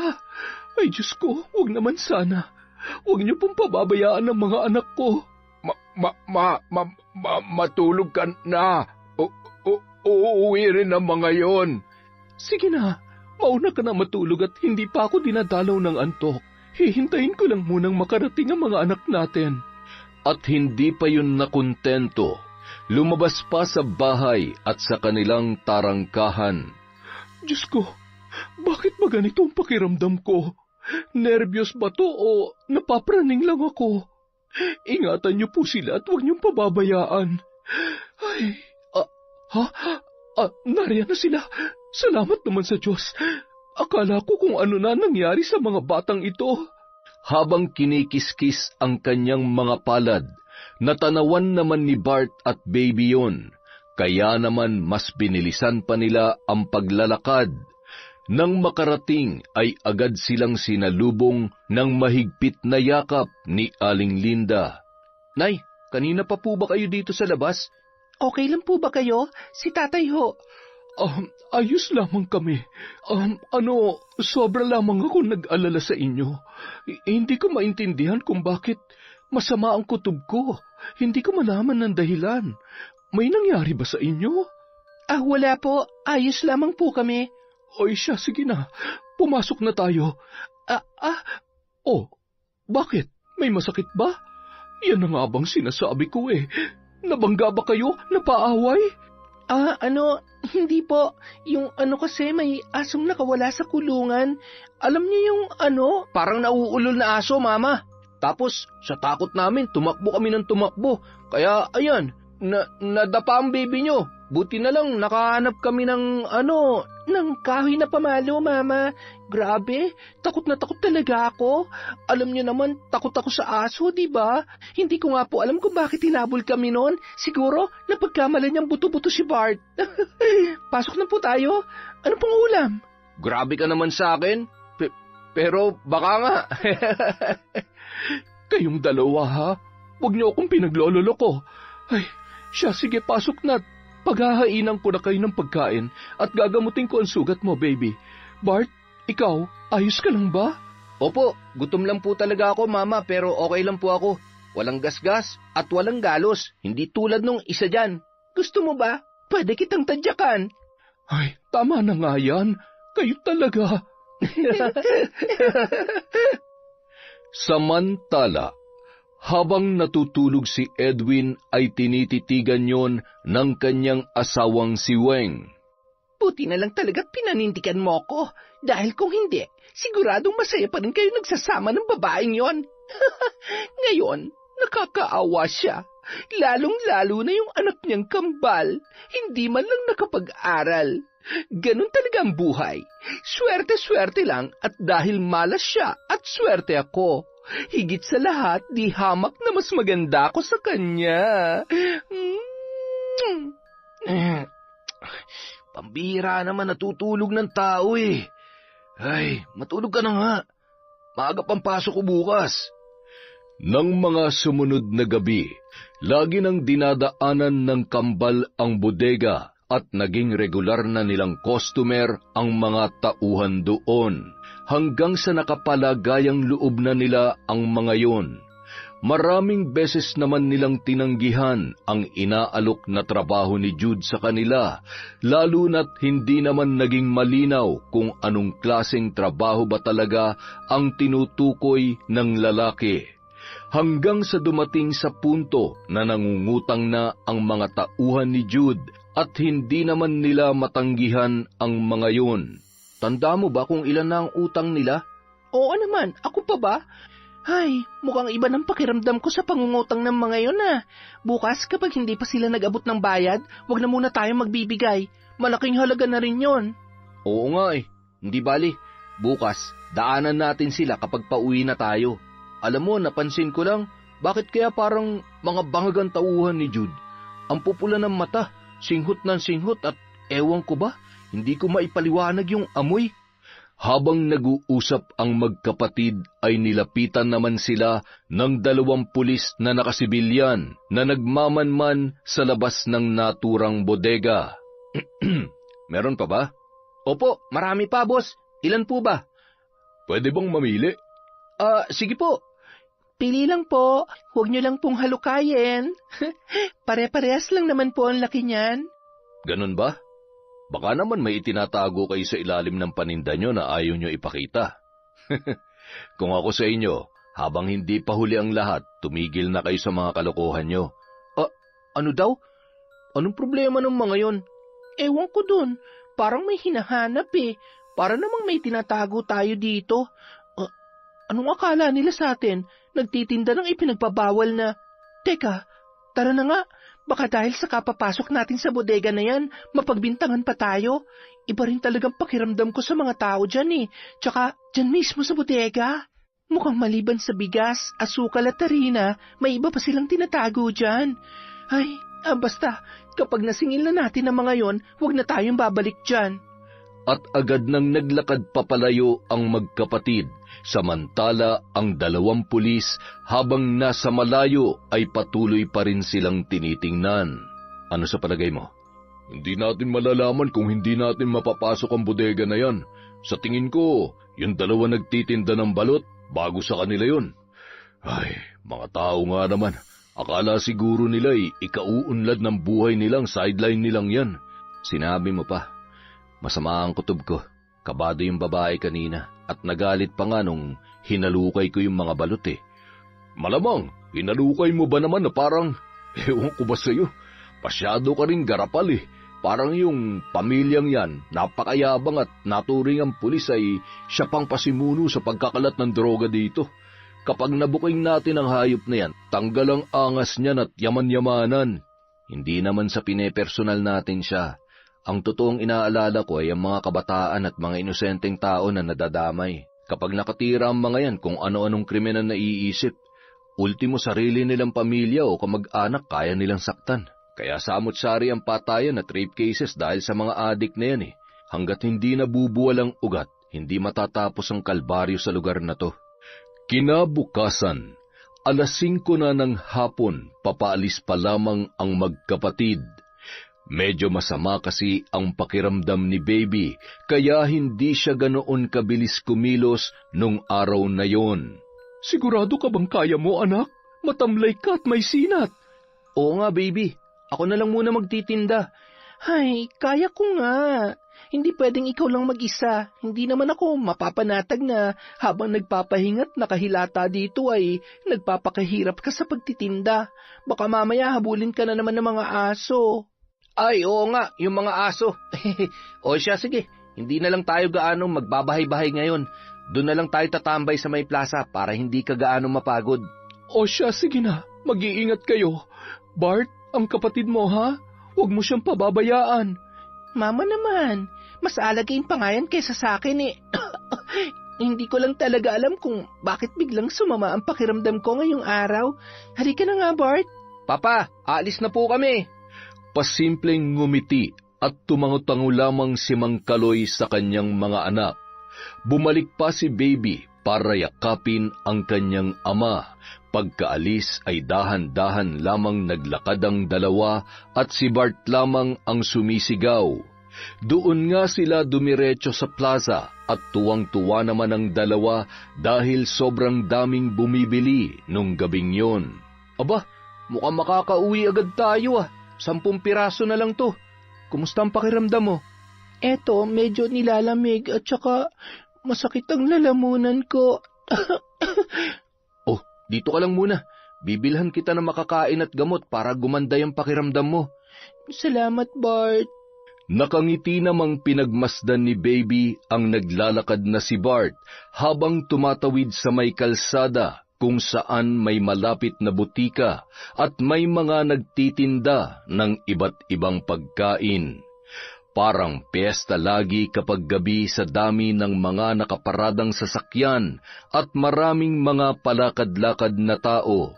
Speaker 3: Ay, Diyos ko, huwag naman sana. Huwag niyo pong pababayaan ang mga anak ko.
Speaker 4: Matulog ka na. Uuwi rin ang mga yon.
Speaker 3: Sige na, mauna ka na matulog at hindi pa ako dinadalaw ng antok. Hihintayin ko lang munang makarating ang mga anak natin.
Speaker 1: At hindi pa yun nakontento. Lumabas pa sa bahay at sa kanilang tarangkahan.
Speaker 3: Diyos ko, bakit ba ganito ang pakiramdam ko? Nervyos ba to o napapraning lang ako? Ingatan niyo po sila at huwag niyong pababayaan. Ay, nariyan na sila. Salamat naman sa Diyos. Akala ko kung ano na nangyari sa mga batang ito.
Speaker 1: Habang kinikiskis ang kanyang mga palad, natanawan naman ni Bart at Baby yon, kaya naman mas binilisan pa nila ang paglalakad. Nang makarating ay agad silang sinalubong ng mahigpit na yakap ni Aling Linda.
Speaker 2: Nay, kanina pa po ba kayo dito sa labas? Okay lang po ba kayo? Si tatay ho.
Speaker 3: Ayos lamang kami. Sobra lamang ako nag-alala sa inyo. Hindi ko maintindihan kung bakit masama ang kutob ko. Hindi ko malaman ng dahilan. May nangyari ba sa inyo?
Speaker 2: Wala po. Ayos lamang po kami.
Speaker 3: Oy siya, sige na. Pumasok na tayo. Bakit? May masakit ba? Yan na nga bang sinasabi ko eh. Nabangga ba kayo? Napaaway?
Speaker 2: Hindi po. Yung kasi may asong nakawala sa kulungan. Alam niyo yung
Speaker 4: Parang nauulol na aso, Mama. Tapos, sa takot namin, tumakbo kami ng tumakbo. Kaya, ayan, nadapa ang baby nyo. Buti na lang, nakahanap kami ng
Speaker 2: ng kahoy na pamalo, Mama. Grabe, takot na takot talaga ako. Alam niyo naman, takot ako sa aso, di ba? Hindi ko nga po alam kung bakit hinabol kami noon. Siguro, napagkamalan niyang buto-buto si Bart. Pasok na po tayo. Ano pong ulam?
Speaker 4: Grabe ka naman sa akin. Pero baka nga.
Speaker 3: Kayong dalawa ha? Huwag niyo akong pinaglololoko. Ay, siya sige pasok na. Paghahainan ko na kayo ng pagkain at gagamutin ko ang sugat mo, baby. Bart, ikaw, ayos ka lang ba?
Speaker 4: Opo, gutom lang po talaga ako, Mama, pero okay lang po ako. Walang gasgas at walang galos. Hindi tulad nung isa dyan.
Speaker 2: Gusto mo ba? Pwede kitang tadyakan.
Speaker 3: Ay, tama na nga yan. Kayo talaga. Samantala, habang natutulog si Edwin ay tinititigan yon ng kanyang asawang si Weng.
Speaker 2: Buti na lang talaga pinanindigan mo ko. Dahil kung hindi, siguradong masaya pa rin kayo nagsasama ng babaeng yon. Ngayon, nakakaawa siya. Lalong-lalo na yung anak niyang kambal. Hindi man lang nakapag-aral. Ganun talaga ang buhay. Swerte-swerte lang at dahil malas siya at swerte ako. Higit sa lahat, di hamak na mas maganda ako sa kanya.
Speaker 4: Pambihira naman natutulog ng tao eh. Ay, matulog ka na nga. Maaga pang pasok ko bukas.
Speaker 1: Nang mga sumunod na gabi, lagi nang dinadaanan ng kambal ang bodega at naging regular na nilang customer ang mga tauhan doon. Hanggang sa nakapalagayang loob na nila ang mga yon. Maraming beses naman nilang tinanggihan ang inaalok na trabaho ni Jude sa kanila, lalo na't hindi naman naging malinaw kung anong klaseng trabaho ba talaga ang tinutukoy ng lalaki. Hanggang sa dumating sa punto na nangungutang na ang mga tauhan ni Jude at hindi naman nila matanggihan ang mga yon. Tanda mo ba kung ilan na ang utang nila?
Speaker 2: Oo naman, ako pa ba? Ay, mukhang iba ng pakiramdam ko sa pangungutang ng mga yon Bukas kapag hindi pa sila nag-abot ng bayad, wag na muna tayo magbibigay. Malaking halaga na rin yon.
Speaker 4: Oo nga eh, hindi bali. Bukas, daanan natin sila kapag pauwi na tayo. Alam mo, napansin ko lang, bakit kaya parang mga bangagang tauhan ni Jude? Ang pupula ng mata, singhot ng singhot at ewan ko ba? Hindi ko maipaliwanag yung amoy.
Speaker 1: Habang nag-uusap ang magkapatid ay nilapitan naman sila ng 2 pulis na nakasibilyan na nagmamanman sa labas ng naturang bodega.
Speaker 4: Meron pa ba? Opo, marami pa, boss. Ilan po ba?
Speaker 1: Pwede bang mamili?
Speaker 4: Sige po.
Speaker 2: Pili lang po. Huwag niyo lang pong halukayin. Pare-parehas lang naman po ang laki niyan.
Speaker 1: Ganun ba? Baka naman may itinatago kayo sa ilalim ng paninda nyo na ayaw nyo ipakita. Kung ako sa inyo, habang hindi pa huli ang lahat, tumigil na kayo sa mga kalokohan nyo.
Speaker 4: Ano daw? Anong problema ng mga yon?
Speaker 2: Ewan ko dun. Parang may hinahanap eh. Para namang may tinatago tayo dito. Anong akala nila sa atin? Nagtitinda ng ipinagbabawal na... Teka, tara na nga. Baka dahil sa kapapasok natin sa bodega na yan, mapagbintangan pa tayo. Iba rin talagang pakiramdam ko sa mga tao dyan eh. Tsaka, dyan mismo sa bodega. Mukhang maliban sa bigas, asukal at harina, may iba pa silang tinatago dyan. Ay, basta, kapag nasingil na natin ang mga yon, huwag na tayong babalik dyan.
Speaker 1: At agad nang naglakad papalayo ang magkapatid, samantala ang 2 pulis habang nasa malayo ay patuloy pa rin silang tinitingnan. Ano sa palagay mo? Hindi natin malalaman kung hindi natin mapapasok ang bodega na yan. Sa tingin ko, yung dalawa nagtitinda ng balot, bago sa kanila yon. Ay, mga tao nga naman. Akala siguro nila ikauunlad ng buhay nilang sideline nilang yan.
Speaker 4: Sinabi mo pa. Masama ang kutob ko. Kabado yung babae kanina at nagalit pa nga nung hinalukay ko yung mga balot eh.
Speaker 1: Malamang, hinalukay mo ba naman na parang, ewan ko ba sa'yo, pasyado ka rin garapal eh. Parang yung pamilyang yan, napakayabang at naturing ang pulis ay siya pang pasimuno sa pagkakalat ng droga dito. Kapag nabuking natin ang hayop na yan, tanggal ang angas niyan at yaman-yamanan.
Speaker 4: Hindi naman sa pinepersonal natin siya. Ang totoong inaalala ko ay ang mga kabataan at mga inosenteng tao na nadadamay. Kapag nakatira ang mga yan kung ano-anong krimen ang naiisip, ultimo sarili nilang pamilya o kamag-anak kaya nilang saktan. Kaya samot-sari ang patayan at rape cases dahil sa mga adik na yan eh. Hanggat hindi nabubuwal ang ugat, hindi matatapos ang kalbaryo sa lugar na to.
Speaker 1: Kinabukasan, 5:00 na ng hapon, papaalis pa lamang ang magkapatid. Medyo masama kasi ang pakiramdam ni Baby, kaya hindi siya ganoon kabilis kumilos nung araw na yon.
Speaker 3: Sigurado ka bang kaya mo, anak? Matamlay ka at may sinat.
Speaker 4: Oo nga, Baby. Ako na lang muna magtitinda.
Speaker 2: Ay, kaya ko nga. Hindi pwedeng ikaw lang mag-isa. Hindi naman ako mapapanatag na habang nagpapahingat nakahilata dito ay nagpapakahirap ka sa pagtitinda. Baka mamaya habulin ka na naman ng mga aso.
Speaker 4: Ay, oo nga, yung mga aso. O siya, sige. Hindi na lang tayo gaano magbabahay-bahay ngayon. Doon na lang tayo tatambay sa may plaza para hindi ka gaano mapagod.
Speaker 3: O siya, sige na. Mag-iingat kayo. Bart, ang kapatid mo ha? Huwag mo siyang pababayaan.
Speaker 2: Mama naman, mas alagain pa nga yan kaysa sa akin eh. Hindi ko lang talaga alam kung bakit biglang sumama ang pakiramdam ko ngayong araw. Halika na nga, Bart.
Speaker 4: Papa, aalis na po kami.
Speaker 1: Pasimpleng ngumiti at tumango-tango lamang si Mang Kaloy sa kanyang mga anak. Bumalik pa si Baby para yakapin ang kanyang ama. Pagkaalis ay dahan-dahan lamang naglakad ang dalawa at si Bart lamang ang sumisigaw. Doon nga sila dumiretso sa plaza at tuwang-tuwa naman ang dalawa dahil sobrang daming bumibili nung gabing yon.
Speaker 4: Aba, mukhang makakauwi agad tayo 10 piraso na lang to. Kumusta ang pakiramdam mo?
Speaker 2: Eto, medyo nilalamig at saka masakit ang lalamunan ko.
Speaker 4: Oh, dito ka lang muna. Bibilhan kita ng makakain at gamot para gumanda yung pakiramdam mo.
Speaker 2: Salamat, Bart.
Speaker 1: Nakangiti namang pinagmasdan ni Baby ang naglalakad na si Bart habang tumatawid sa may kalsada kung saan may malapit na butika at may mga nagtitinda ng iba't ibang pagkain. Parang piyesta lagi kapag gabi sa dami ng mga nakaparadang sasakyan at maraming mga palakad-lakad na tao.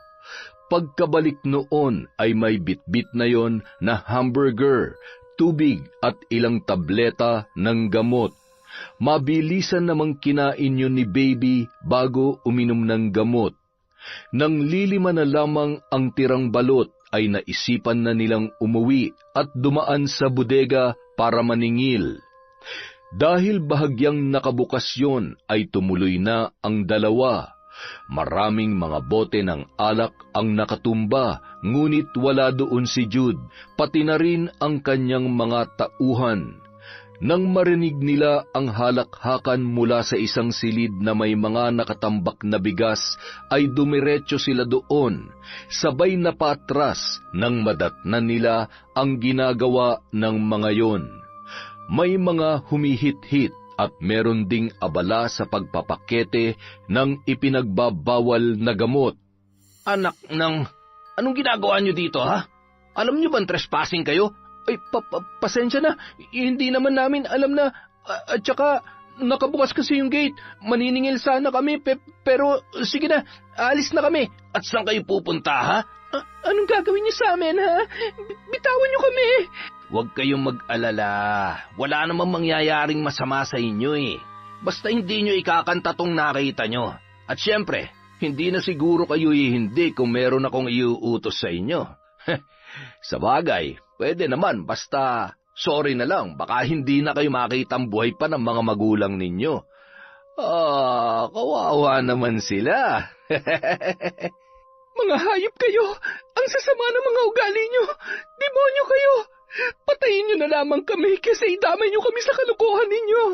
Speaker 1: Pagkabalik noon ay may bitbit na yon na hamburger, tubig at ilang tableta ng gamot. Mabilisan namang kinain yun ni Baby bago uminom ng gamot. Nang lilima na lamang ang tirang balot ay naisipan na nilang umuwi at dumaan sa bodega para maningil. Dahil bahagyang nakabukas yon ay tumuloy na ang dalawa. Maraming mga bote ng alak ang nakatumba, ngunit wala doon si Jude, pati na rin ang kanyang mga tauhan. Nang marinig nila ang halakhakan mula sa isang silid na may mga nakatambak na bigas, ay dumiretso sila doon, sabay na patras nang madatnan nila ang ginagawa ng mga yon. May mga humihit-hit at meron ding abala sa pagpapakete ng ipinagbabawal na gamot.
Speaker 4: Anak ng... Anong ginagawa nyo dito, ha? Alam nyo bang trespassing kayo?
Speaker 3: Ay, pasensya na. Hindi naman namin alam na... At saka, nakabukas kasi yung gate. Maniningil sana kami, pero sige na, alis na kami.
Speaker 4: At saan kayo pupunta, ha?
Speaker 3: Anong gagawin niyo sa amin, ha? Bitawan niyo kami.
Speaker 4: Huwag kayong mag-alala. Wala namang mangyayaring masama sa inyo, eh. Basta hindi nyo ikakanta tong nakita nyo. At syempre, hindi na siguro kayo hindi kung meron akong iuutos sa inyo. Sa bagay, Pwede naman, basta sorry na lang, baka hindi na kayo makitang buhay pa ng mga magulang ninyo. Kawawa naman sila.
Speaker 3: Mga hayop kayo! Ang sasama ng mga ugali nyo! Demonyo kayo! Patayin nyo na lamang kami kasi idamay nyo kami sa kalokohan ninyo!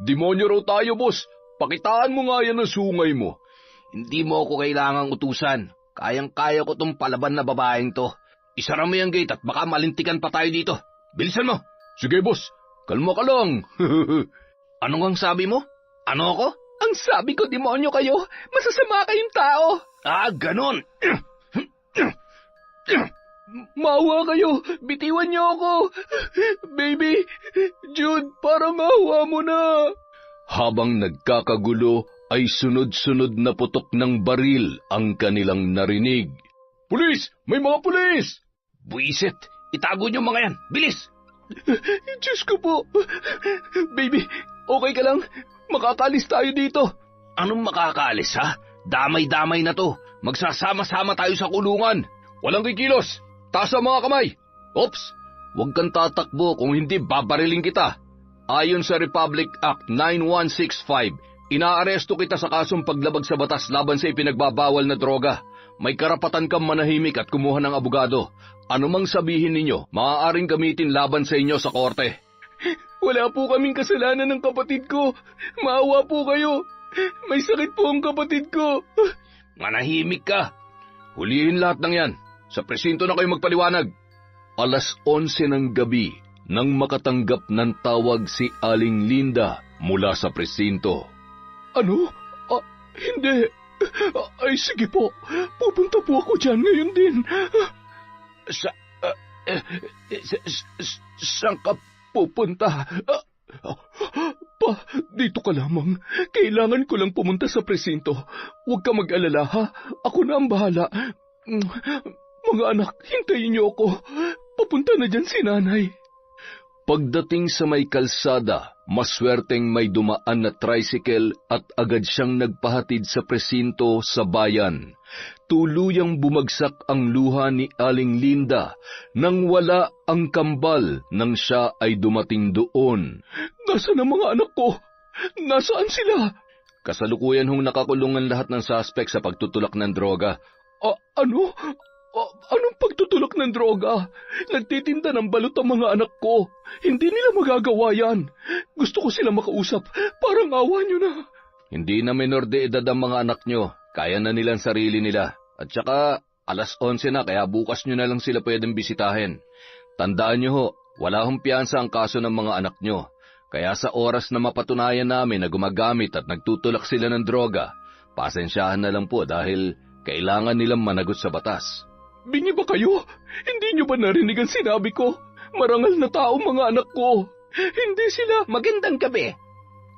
Speaker 1: Demonyo raw tayo, boss. Pakitaan mo nga yan ang sungay mo.
Speaker 4: Hindi mo ako kailangang utusan. Kayang-kaya ko tong palaban na babaeng to. Isara mo yung gate at baka malintikan pa tayo dito. Bilisan mo!
Speaker 1: Sige, boss. Kalma ka lang.
Speaker 4: Ano ang sabi mo? Ano ako?
Speaker 3: Ang sabi ko, demonyo kayo! Masasama kayong tao!
Speaker 4: Ganon!
Speaker 3: Maawa kayo! Bitiwan niyo ako! Baby! Jude, parang maawa mo na!
Speaker 1: Habang nagkakagulo, ay sunod-sunod na putok ng baril ang kanilang narinig. Pulis! May mga pulis!
Speaker 4: Buisit! Itago niyo mga yan! Bilis!
Speaker 3: Diyos ko po! Baby, okay ka lang? Makakalis tayo dito.
Speaker 4: Anong makakaalis, ha? Damay-damay na to. Magsasama-sama tayo sa kulungan.
Speaker 1: Walang kikilos! Taas ang mga kamay!
Speaker 4: Oops! Huwag kang tatakbo kung hindi babariling kita. Ayon sa Republic Act 9165, inaaresto kita sa kasong paglabag sa batas laban sa ipinagbabawal na droga. May karapatan kang manahimik at kumuha ng abogado. Ano mang sabihin ninyo, maaaring gamitin laban sa inyo sa korte.
Speaker 3: Wala po kaming kasalanan ng kapatid ko. Maawa po kayo. May sakit po ang kapatid ko.
Speaker 4: Manahimik ka. Hulihin lahat ng yan. Sa presinto na kayo magpaliwanag.
Speaker 1: 11:00 ng gabi nang makatanggap ng tawag si Aling Linda mula sa presinto.
Speaker 3: Ano? Hindi. Ay, sige po. Pupunta po ako dyan ngayon din.
Speaker 4: Saan ka pupunta?
Speaker 3: Dito ka lamang. Kailangan ko lang pumunta sa presinto. Huwag ka mag-alala, ha? Ako na ang bahala. Mga anak, hintayin niyo ako. Papunta na dyan si nanay.
Speaker 1: Pagdating sa may kalsada, maswerteng may dumaan na tricycle at agad siyang nagpahatid sa presinto sa bayan. Tuluyang bumagsak ang luha ni Aling Linda nang wala ang kambal nang siya ay dumating doon.
Speaker 3: Nasaan ang mga anak ko? Nasaan sila?
Speaker 4: Kasalukuyan hong nakakulungan lahat ng suspect sa pagtutulak ng droga.
Speaker 3: Ano? Anong pagtutulak ng droga? Nagtitinda ng balot ang mga anak ko. Hindi nila magagawa yan. Gusto ko sila makausap. Parang awa nyo na.
Speaker 4: Hindi na menor de edad ang mga anak nyo. Kaya na nilang sarili nila. At saka, 11:00 na kaya bukas nyo na lang sila pwedeng bisitahin. Tandaan nyo ho, wala hong piyansa ang kaso ng mga anak nyo. Kaya sa oras na mapatunayan namin na gumagamit at nagtutulak sila ng droga, pasensyahan na lang po dahil kailangan nilang managot sa batas.
Speaker 3: Bingi ba kayo? Hindi nyo ba narinig ang sinabi ko? Marangal na tao mga anak ko. Hindi sila...
Speaker 2: Magandang gabi.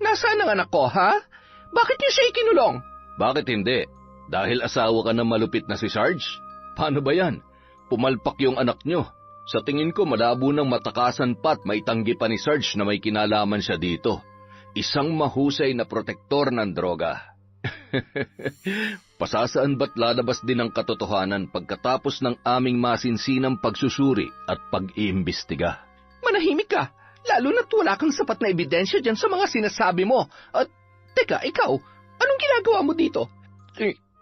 Speaker 2: Nasaan ang anak ko, ha? Bakit niyo siya ikinulong?
Speaker 4: Bakit hindi? Dahil asawa ka ng malupit na si Sarge? Paano ba yan? Pumalpak yung anak nyo. Sa tingin ko malabo ng matakasan pa at may tanggi pa ni Sarge na may kinalaman siya dito. Isang mahusay na protektor ng droga. Pasasaan ba't lalabas din ang katotohanan pagkatapos ng aming masinsinang pagsusuri at pag-iimbestiga?
Speaker 2: Manahimik ka, lalo na't wala kang sapat na ebidensya dyan sa mga sinasabi mo. At, teka, ikaw, anong ginagawa mo dito?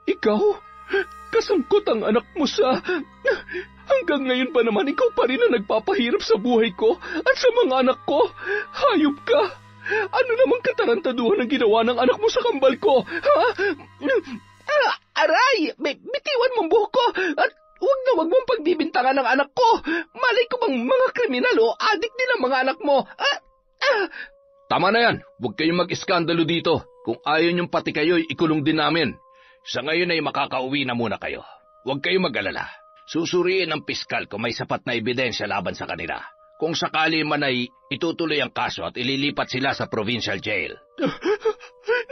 Speaker 3: Ikaw? Kasangkot ang anak mo sa... Hanggang ngayon pa naman ikaw pa rin ang nagpapahirap sa buhay ko at sa mga anak ko. Hayop ka! Ano namang katarantaduhan ang ginawa ng anak mo sa kambal ko, ha? Aray! Bitiwan mong buhok ko at wag mong pagbibintangan ng anak ko. Malay ko bang mga kriminal o adik din ang mga anak mo?
Speaker 4: Tama na yan. Huwag kayong mag-iskandalo dito. Kung ayaw niyong pati kayo'y ikulong din namin. Sa ngayon ay makakauwi na muna kayo. Huwag kayong mag-alala. Susuriin ng piskal kung may sapat na ebidensya laban sa kanila. Kung sakali man ay itutuloy ang kaso at ililipat sila sa provincial jail.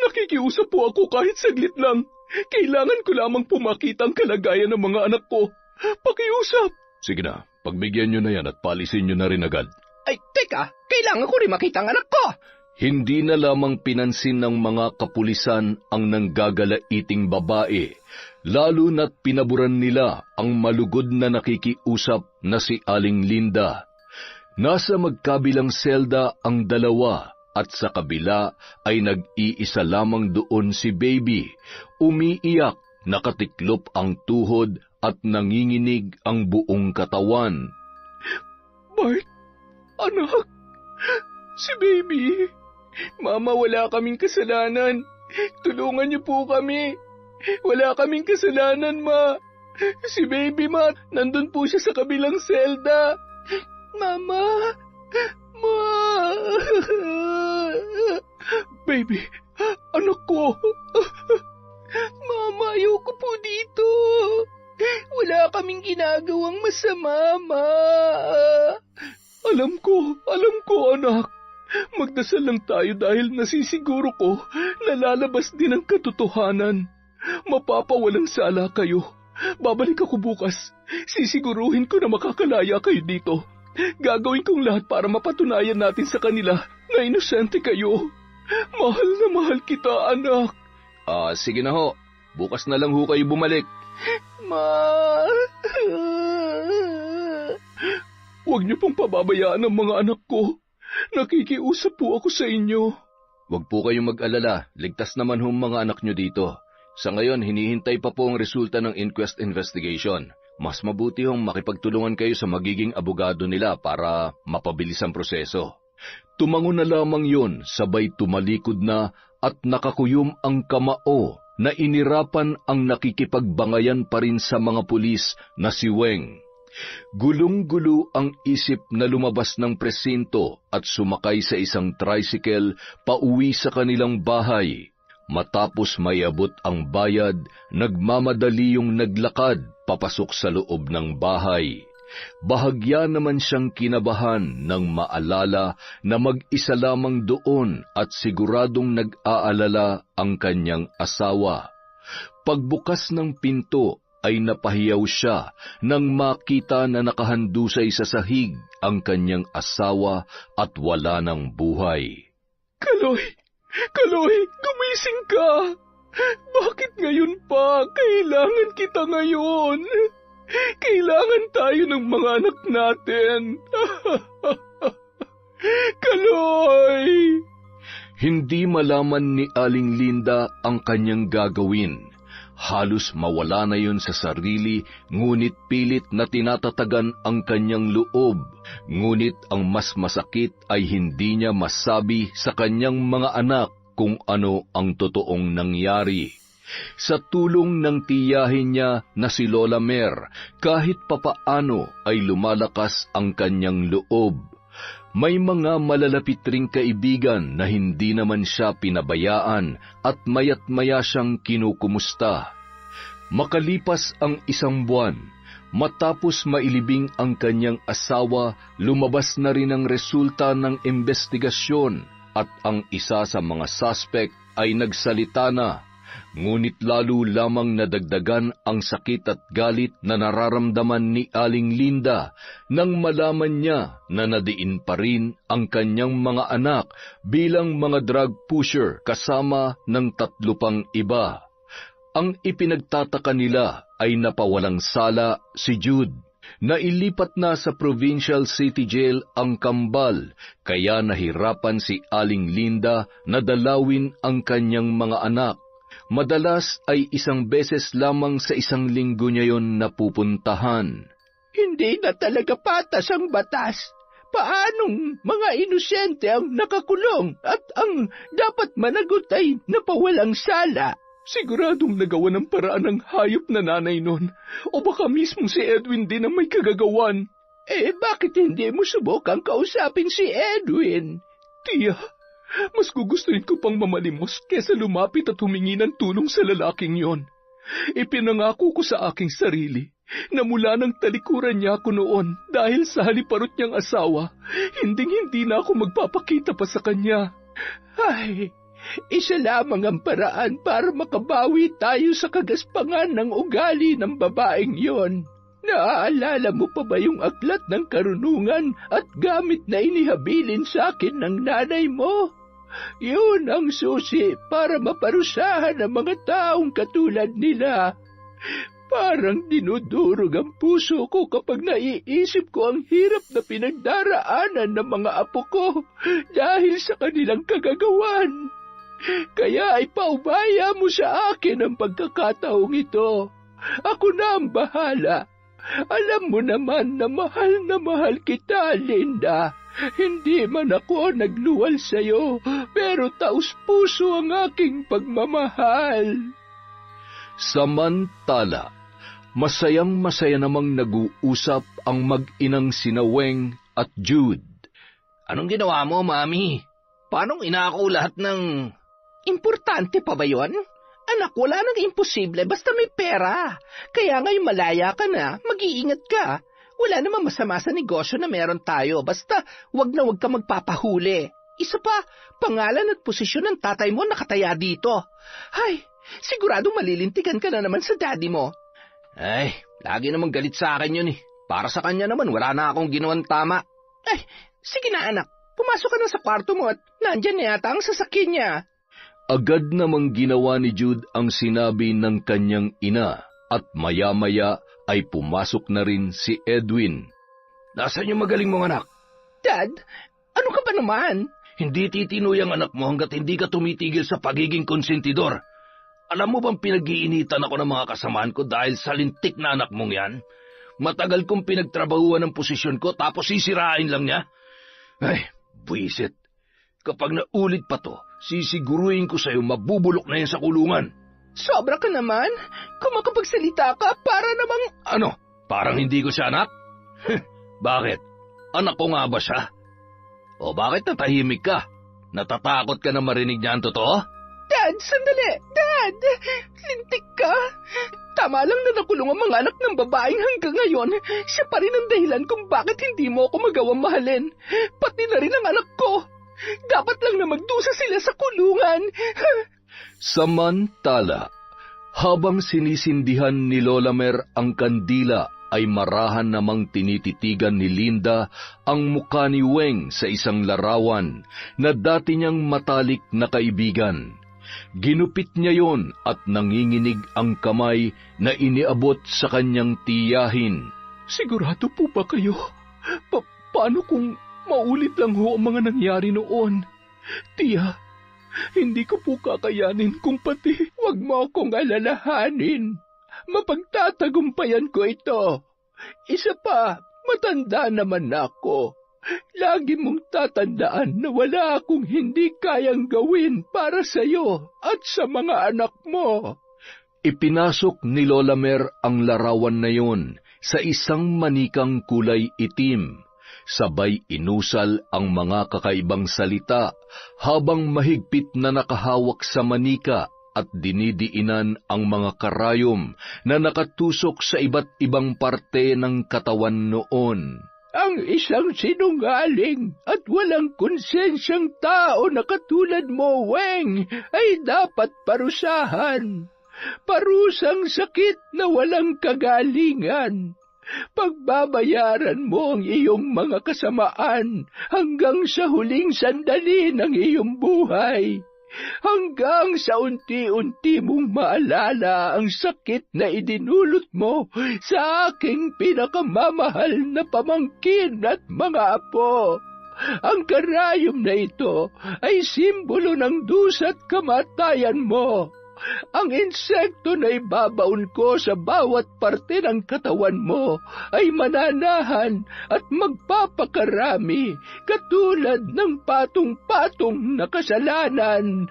Speaker 3: Nakikiusap po ako kahit saglit lang. Kailangan ko lamang pumakita ang kalagayan ng mga anak ko. Pakiusap.
Speaker 1: Sige na, pagbigyan nyo na yan at palisin nyo na rin agad.
Speaker 2: Ay, teka, kailangan ko rin makita ang anak ko.
Speaker 1: Hindi na lamang pinansin ng mga kapulisan ang nanggagalaiting babae, lalo na't pinaburan nila ang malugod na nakikiusap na si Aling Linda. Nasa magkabilang selda ang dalawa at sa kabila ay nag-iisa lamang doon si Baby, umiiyak, nakatiklop ang tuhod at nanginginig ang buong katawan.
Speaker 3: Bart, anak, si Baby. Mama, wala kaming kasalanan. Tulungan niyo po kami. Wala kaming kasalanan, Ma. Si Baby, Ma, nandun po siya sa kabilang selda. Mama, Ma. Baby, anak ko. Mama, ayoko po dito. Wala kaming ginagawang masama, Ma. Alam ko, anak. Magdasal lang tayo dahil nasisiguro ko na lalabas din ang katotohanan. Mapapawalang sala kayo. Babalik ako bukas. Sisiguruhin ko na makakalaya kayo dito. Gagawin kong lahat para mapatunayan natin sa kanila na inosente kayo. Mahal na mahal kita, anak.
Speaker 1: Sige na ho. Bukas na lang ho kayo bumalik.
Speaker 3: Ma. Huwag niyo pong pababayaan ang mga anak ko. Nakikiusap po ako sa inyo.
Speaker 1: Huwag po kayong mag-alala. Ligtas naman ho mga anak nyo dito. Sa ngayon, hinihintay pa po ang resulta ng inquest investigation. Mas mabuti hong makipagtulungan kayo sa magiging abogado nila para mapabilis ang proseso. Tumango na lamang yon, sabay tumalikod na at nakakuyom ang kamao na inirapan ang nakikipagbangayan pa rin sa mga pulis na si Weng. Gulong-gulo ang isip na lumabas ng presinto at sumakay sa isang tricycle pauwi sa kanilang bahay. Matapos mayabot ang bayad, nagmamadali yung naglakad papasok sa loob ng bahay. Bahagya naman siyang kinabahan nang maalala na mag-isa lamang doon at siguradong nag-aalala ang kanyang asawa. Pagbukas ng pinto, ay napahiyaw siya nang makita na nakahandusay sa sahig ang kanyang asawa at wala ng buhay.
Speaker 3: Kaloy! Kaloy! Gumising ka! Bakit ngayon pa? Kailangan kita ngayon! Kailangan tayo ng mga anak natin! Kaloy!
Speaker 1: Hindi malaman ni Aling Linda ang kanyang gagawin. Halos mawala na yun sa sarili, ngunit pilit na tinatatagan ang kanyang loob. Ngunit ang mas masakit ay hindi niya masabi sa kanyang mga anak kung ano ang totoong nangyari. Sa tulong ng tiyahin niya na si Lola Mer, kahit papaano ay lumalakas ang kanyang loob. May mga malalapit ring kaibigan na hindi naman siya pinabayaan at mayat-maya siyang kinukumusta. Makalipas ang 1 buwan, matapos mailibing ang kanyang asawa, lumabas na rin ang resulta ng investigasyon at ang isa sa mga suspect ay nagsalita na. Ngunit lalo lamang nadagdagan ang sakit at galit na nararamdaman ni Aling Linda nang malaman niya na nadiin pa rin ang kanyang mga anak bilang mga drug pusher kasama ng 3 pang iba. Ang ipinagtataka nila ay napawalang sala si Jude. Nailipat na sa Provincial City Jail ang kambal, kaya nahirapan si Aling Linda na dalawin ang kanyang mga anak. Madalas ay 1 beses lamang sa 1 linggo niya yon napupuntahan.
Speaker 2: Hindi na talaga patas ang batas. Paanong mga inosente ang nakakulong at ang dapat managot ay napawalang sala?
Speaker 3: Siguradong nagawa ng paraan ng hayop na nanay nun. O baka mismo si Edwin din ang may kagagawan.
Speaker 2: Bakit hindi mo subukang kausapin si Edwin?
Speaker 3: Tiya, mas gugustuhin ko pang mamalimos kesa lumapit at humingi ng tulong sa lalaking yon. Ipinangako ko sa aking sarili na mula ng talikuran niya ako noon dahil sa haliparot niyang asawa, hinding-hindi na ako magpapakita pa sa kanya.
Speaker 2: Ay, isa lamang ang paraan para makabawi tayo sa kagaspangan ng ugali ng babaeng yon. Naaalala mo pa ba yung aklat ng karunungan at gamit na inihabilin sa akin ng nanay mo?
Speaker 3: Yun ang susi para maparusahan ang mga taong katulad nila. Parang dinudurog ang puso ko kapag naiisip ko ang hirap na pinagdaraanan ng mga apo ko dahil sa kanilang kagagawan. Kaya ay paubaya mo sa akin ang pagkakataong ito. Ako na ang bahala. Alam mo naman na mahal kita, Linda. Hindi man ako nagluwal sa'yo, pero taus-puso ang aking pagmamahal.
Speaker 1: Samantala, masayang-masaya namang nag-uusap ang mag-inang sina Weng at Jude.
Speaker 4: Anong ginawa mo, Mami? Paano inako lahat ng...
Speaker 2: Importante pa ba yun? Anak, wala nang imposible basta may pera. Kaya ngayon malaya ka na, mag-iingat ka. Wala namang masama sa negosyo na meron tayo, basta wag ka magpapahuli. Isa pa, pangalan at posisyon ng tatay mo nakataya dito. Ay, sigurado malilintigan ka na naman sa daddy mo.
Speaker 4: Ay, lagi namang galit sa akin yun eh. Para sa kanya naman, wala na akong ginawang tama.
Speaker 2: Ay, sige na anak, pumasok ka na sa kwarto mo at nandyan na yata ang sasakyan niya.
Speaker 1: Agad namang ginawa ni Jude ang sinabi ng kanyang ina at maya-maya ay pumasok na rin si Edwin.
Speaker 4: Nasaan yung magaling mong anak?
Speaker 2: Dad, ano ka ba naman?
Speaker 4: Hindi titinuy ang anak mo hanggat hindi ka tumitigil sa pagiging konsentidor. Alam mo bang pinag-iinitan ako ng mga kasamaan ko dahil sa lintik na anak mong yan? Matagal kong pinagtrabahuan ang posisyon ko tapos sisirain lang niya? Ay, buwisit. Kapag naulit pa to, sisiguruhin ko sa'yo mabubulok na yan sa kulungan.
Speaker 2: Sobra ka naman. Kung makapagsalita ka, para namang...
Speaker 4: Ano? Parang hindi ko siya anak? Bakit? Anak ko nga ba siya? O bakit natahimik ka? Natatakot ka na marinig niya ang totoo?
Speaker 2: Dad, sandali! Dad! Lintik ka! Tama lang na nakulong ang mga anak ng babaeng hanggang ngayon. Siya pa rin ang dahilan kung bakit hindi mo ako magawang mahalin. Pati na rin ang anak ko. Dapat lang na magdusa sila sa kulungan.
Speaker 1: Samantala, habang sinisindihan ni Lola Mer ang kandila, ay marahan namang tinititigan ni Linda ang mukha ni Weng sa isang larawan na dati niyang matalik na kaibigan. Ginupit niya yon at nanginginig ang kamay na iniabot sa kanyang tiyahin.
Speaker 3: Sigurado po ba kayo? Paano kung maulit lang ho ang mga nangyari noon? Tiya, hindi ko po kakayanin kung pati
Speaker 2: wag mo akong alalahanin. Mapagtatagumpayan ko ito. Isa pa, matanda naman ako. Lagi mong tatandaan na wala akong hindi kayang gawin para sa iyo at sa mga anak mo.
Speaker 1: Ipinasok ni Lola Mer ang larawan na yon sa isang manikang kulay itim. Sabay inusal ang mga kakaibang salita habang mahigpit na nakahawak sa manika at dinidiinan ang mga karayom na nakatusok sa iba't ibang parte ng katawan noon.
Speaker 2: Ang isang sinungaling at walang konsensyang tao na katulad mo, Weng, ay dapat parusahan. Parusang sakit na walang kagalingan. Pagbabayaran mo ang iyong mga kasamaan hanggang sa huling sandali ng iyong buhay. Hanggang sa unti-unti mong maalala ang sakit na idinulot mo sa aking pinakamamahal na pamangkin at mga apo. Ang karayom na ito ay simbolo ng dusa't kamatayan mo. Ang insekto na ibabaon ko sa bawat parte ng katawan mo ay mananahan at magpapakarami katulad ng patong-patong na kasalanan.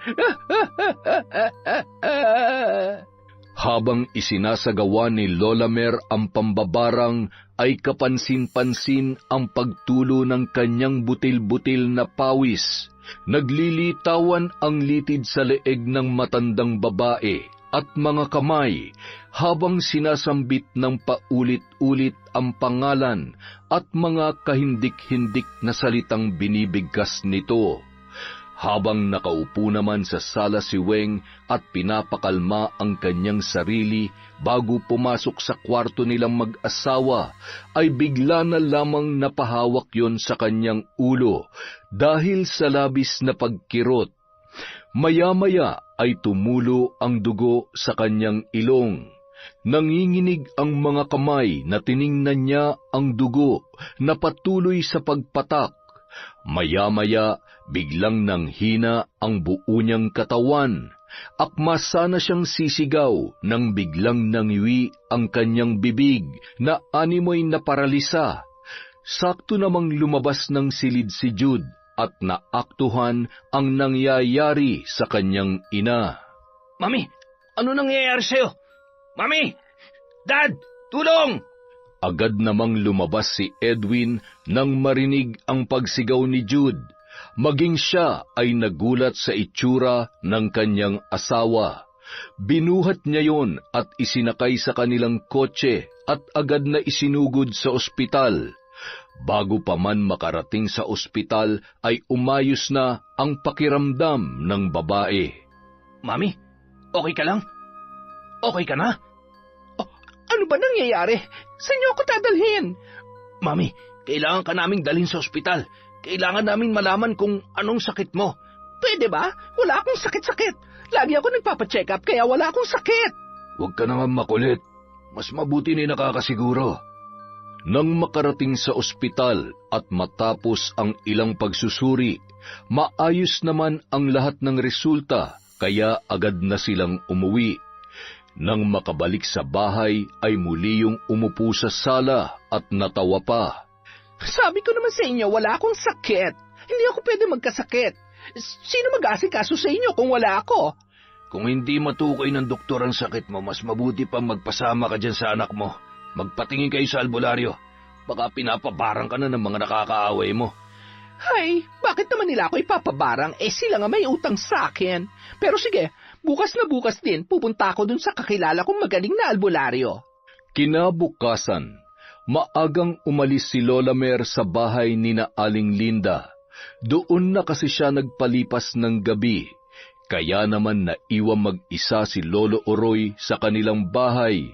Speaker 1: Habang isinasagawa ni Lola Mer ang pambabarang, ay kapansin-pansin ang pagtulo ng kanyang butil-butil na pawis. Naglilitawan ang litid sa leeg ng matandang babae at mga kamay habang sinasambit ng paulit-ulit ang pangalan at mga kahindik-hindik na salitang binibigkas nito. Habang nakaupo naman sa sala si Weng at pinapakalma ang kanyang sarili bago pumasok sa kwarto nilang mag-asawa, ay bigla na lamang napahawak yon sa kanyang ulo dahil sa labis na pagkirot. Maya-maya ay tumulo ang dugo sa kanyang ilong. Nanginginig ang mga kamay na tiningnan niya ang dugo na patuloy sa pagpatak. Maya-maya, biglang nanghina ang buo niyang katawan. Akma sana siyang sisigaw nang biglang nangiwi ang kanyang bibig na animoy na paralisa. Sakto namang lumabas ng silid si Jude at naaktuhan ang nangyayari sa kanyang ina.
Speaker 4: Mami, ano nangyayari sa'yo? Mami! Dad! Tulong!
Speaker 1: Agad namang lumabas si Edwin nang marinig ang pagsigaw ni Jude. Maging siya ay nagulat sa itsura ng kanyang asawa. Binuhat niya yon at isinakay sa kanilang kotse at agad na isinugod sa ospital. Bago pa man makarating sa ospital ay umayos na ang pakiramdam ng babae.
Speaker 4: Mami, okay ka lang? Okay ka na?
Speaker 2: Ano ba nangyayari? Saan niyo ako dadalhin?
Speaker 4: Mami, kailangan ka naming dalhin sa ospital. Kailangan namin malaman kung anong sakit mo.
Speaker 2: Pwede ba? Wala akong sakit-sakit. Lagi ako nagpapacheck up kaya wala akong sakit.
Speaker 1: Huwag ka naman makulit. Mas mabuti ni nakakasiguro. Nang makarating sa ospital at matapos ang ilang pagsusuri, maayos naman ang lahat ng resulta kaya agad na silang umuwi. Nang makabalik sa bahay ay muli yung umupo sa sala at natawa pa.
Speaker 2: Sabi ko naman sa inyo, wala akong sakit. Hindi ako pwede magkasakit. Sino mag-aasikaso sa inyo kung wala ako?
Speaker 4: Kung hindi matukoy ng doktor ang sakit mo, mas mabuti pang magpasama ka dyan sa anak mo. Magpatingin kayo sa albularyo. Baka pinapabarang ka na ng mga nakakaaway mo.
Speaker 2: Hay, bakit naman nila ako ipapabarang? Sila nga may utang sa akin. Pero sige, bukas na bukas din, pupunta ako dun sa kakilala kong magaling na albularyo.
Speaker 1: Kinabukasan, maagang umalis si Lola Mer sa bahay ni na Aling Linda. Doon na kasi siya nagpalipas ng gabi. Kaya naman naiwang mag-isa si Lolo Oroy sa kanilang bahay.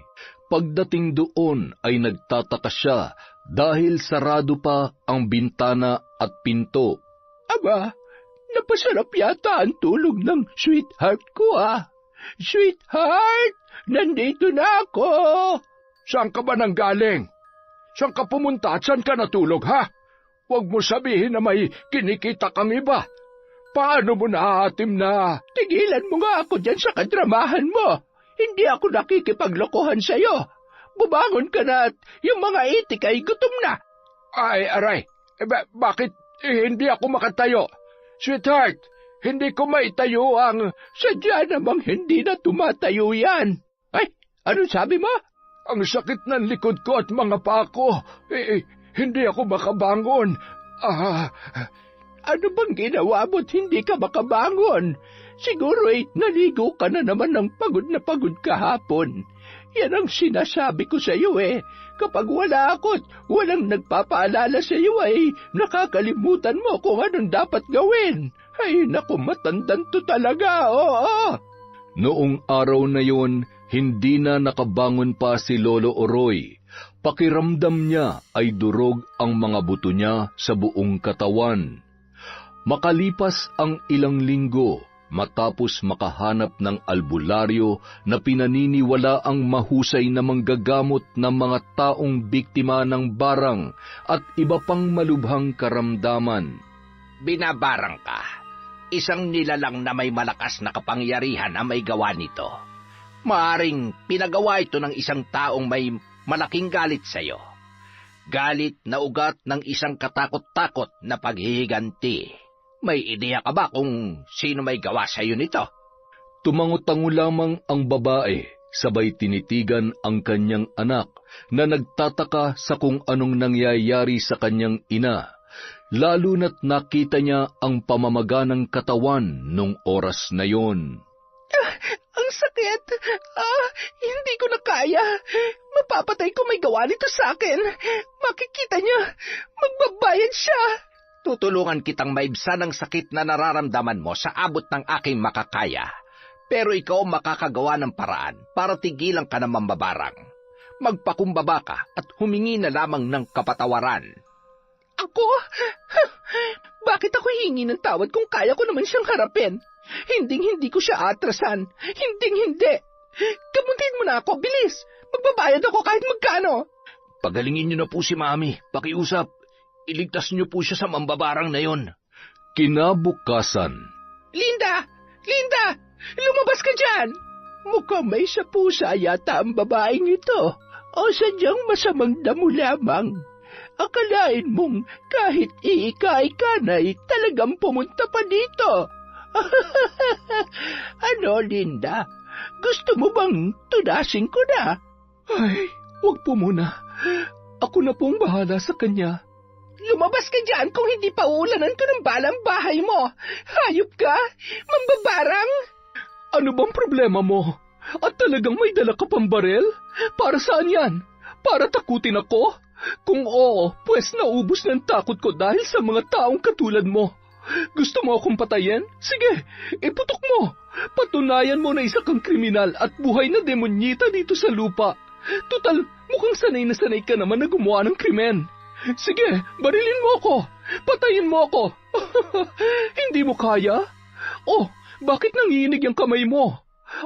Speaker 1: Pagdating doon ay nagtataka siya dahil sarado pa ang bintana at pinto.
Speaker 2: Aba, napasarap yata ang tulog ng sweetheart ko Sweetheart, nandito na ako.
Speaker 3: Saan ka ba nanggaling? Saan ka pumunta at saan ka natulog, ha? Huwag mo sabihin na may kinikita kang iba. Paano mo nahahatim na?
Speaker 2: Tigilan mo nga ako dyan sa kadramahan mo. Hindi ako nakikipaglokohan sa'yo. Bubangon ka na at yung mga itik ay gutom na.
Speaker 3: Ay, aray. Bakit hindi ako makatayo? Sweetheart, hindi ko maitayo ang...
Speaker 2: Sadya namang hindi na tumatayo yan. Ay, ano sabi mo?
Speaker 3: Ang sakit ng likod ko at mga paa ko. Hindi ako makabangon.
Speaker 2: Ano bang ginawa mo't hindi ka makabangon? Siguro naligo ka na naman ng pagod na pagod kahapon. Yan ang sinasabi ko sa iyo Kapag wala ako't walang nagpapaalala sa iyo nakakalimutan mo kung anong dapat gawin. Ay, naku, matandan to talaga, oo.
Speaker 1: Noong araw na yon, hindi na nakabangon pa si Lolo Oroy. Pakiramdam niya ay durog ang mga buto niya sa buong katawan. Makalipas ang ilang linggo, matapos makahanap ng albularyo na pinaniniwala ang mahusay na manggagamot ng mga taong biktima ng barang at iba pang malubhang karamdaman.
Speaker 4: Binabarang ka. Isang nilalang na may malakas na kapangyarihan ang may gawa nito. Maaring pinagawa ito ng isang taong may malaking galit sa iyo. Galit na ugat ng isang katakot-takot na paghihiganti. May ideya ka ba kung sino may gawa sa iyo nito?
Speaker 1: Tumango-tango lamang ang babae, sabay tinitigan ang kanyang anak na nagtataka sa kung anong nangyayari sa kanyang ina, lalo na't nakita niya ang pamamaga ng katawan nung oras na yon.
Speaker 2: Ang sakit! Hindi ko na kaya. Mapapatay ko may gawa nito sa akin. Makikita niya, magbabayad siya.
Speaker 5: Tutulungan kitang maibsan ang sakit na nararamdaman mo sa abot ng aking makakaya. Pero ikaw makakagawa ng paraan para tigilan ka ng mambabarang. Magpakumbaba ka at humingi na lamang ng kapatawaran.
Speaker 2: Ako? Bakit ako hingi ng tawad kung kaya ko naman siyang harapin? Hinding-hindi ko siya atrasan. Hinding-hindi. Kamuntin mo na ako, bilis! Magbabayad ako kahit magkano.
Speaker 4: Pagalingin niyo na po si Mami. Pakiusap. Iligtas niyo po siya sa mambabarang na yon.
Speaker 1: Kinabukasan.
Speaker 2: Linda! Linda! Lumabas ka dyan! Mukhang may sapusa yata ang babaeng ito. O sadyang masamang damo lamang. Akalain mong kahit iika-ika na'y talagang pumunta pa dito. Ano, Linda? Gusto mo bang tunasin ko na?
Speaker 3: Ay, wag po muna. Ako na pong bahala sa kanya.
Speaker 2: Lumabas ka dyan kung hindi pa uulanan ko ng balang bahay mo. Hayop ka? Mambabarang?
Speaker 3: Ano bang problema mo? At talagang may dala ka pang barel? Para saan yan? Para takutin ako? Kung oo, pues naubos ng takot ko dahil sa mga taong katulad mo. Gusto mo akong patayin? Sige, iputok mo. Patunayan mo na isa kang kriminal at buhay na demonyita dito sa lupa. Tutal, mukhang sanay na sanay ka naman na gumawa ng krimen. Sige, barilin mo ako. Patayin mo ako. Hindi mo kaya? Oh, bakit nanginig ang kamay mo?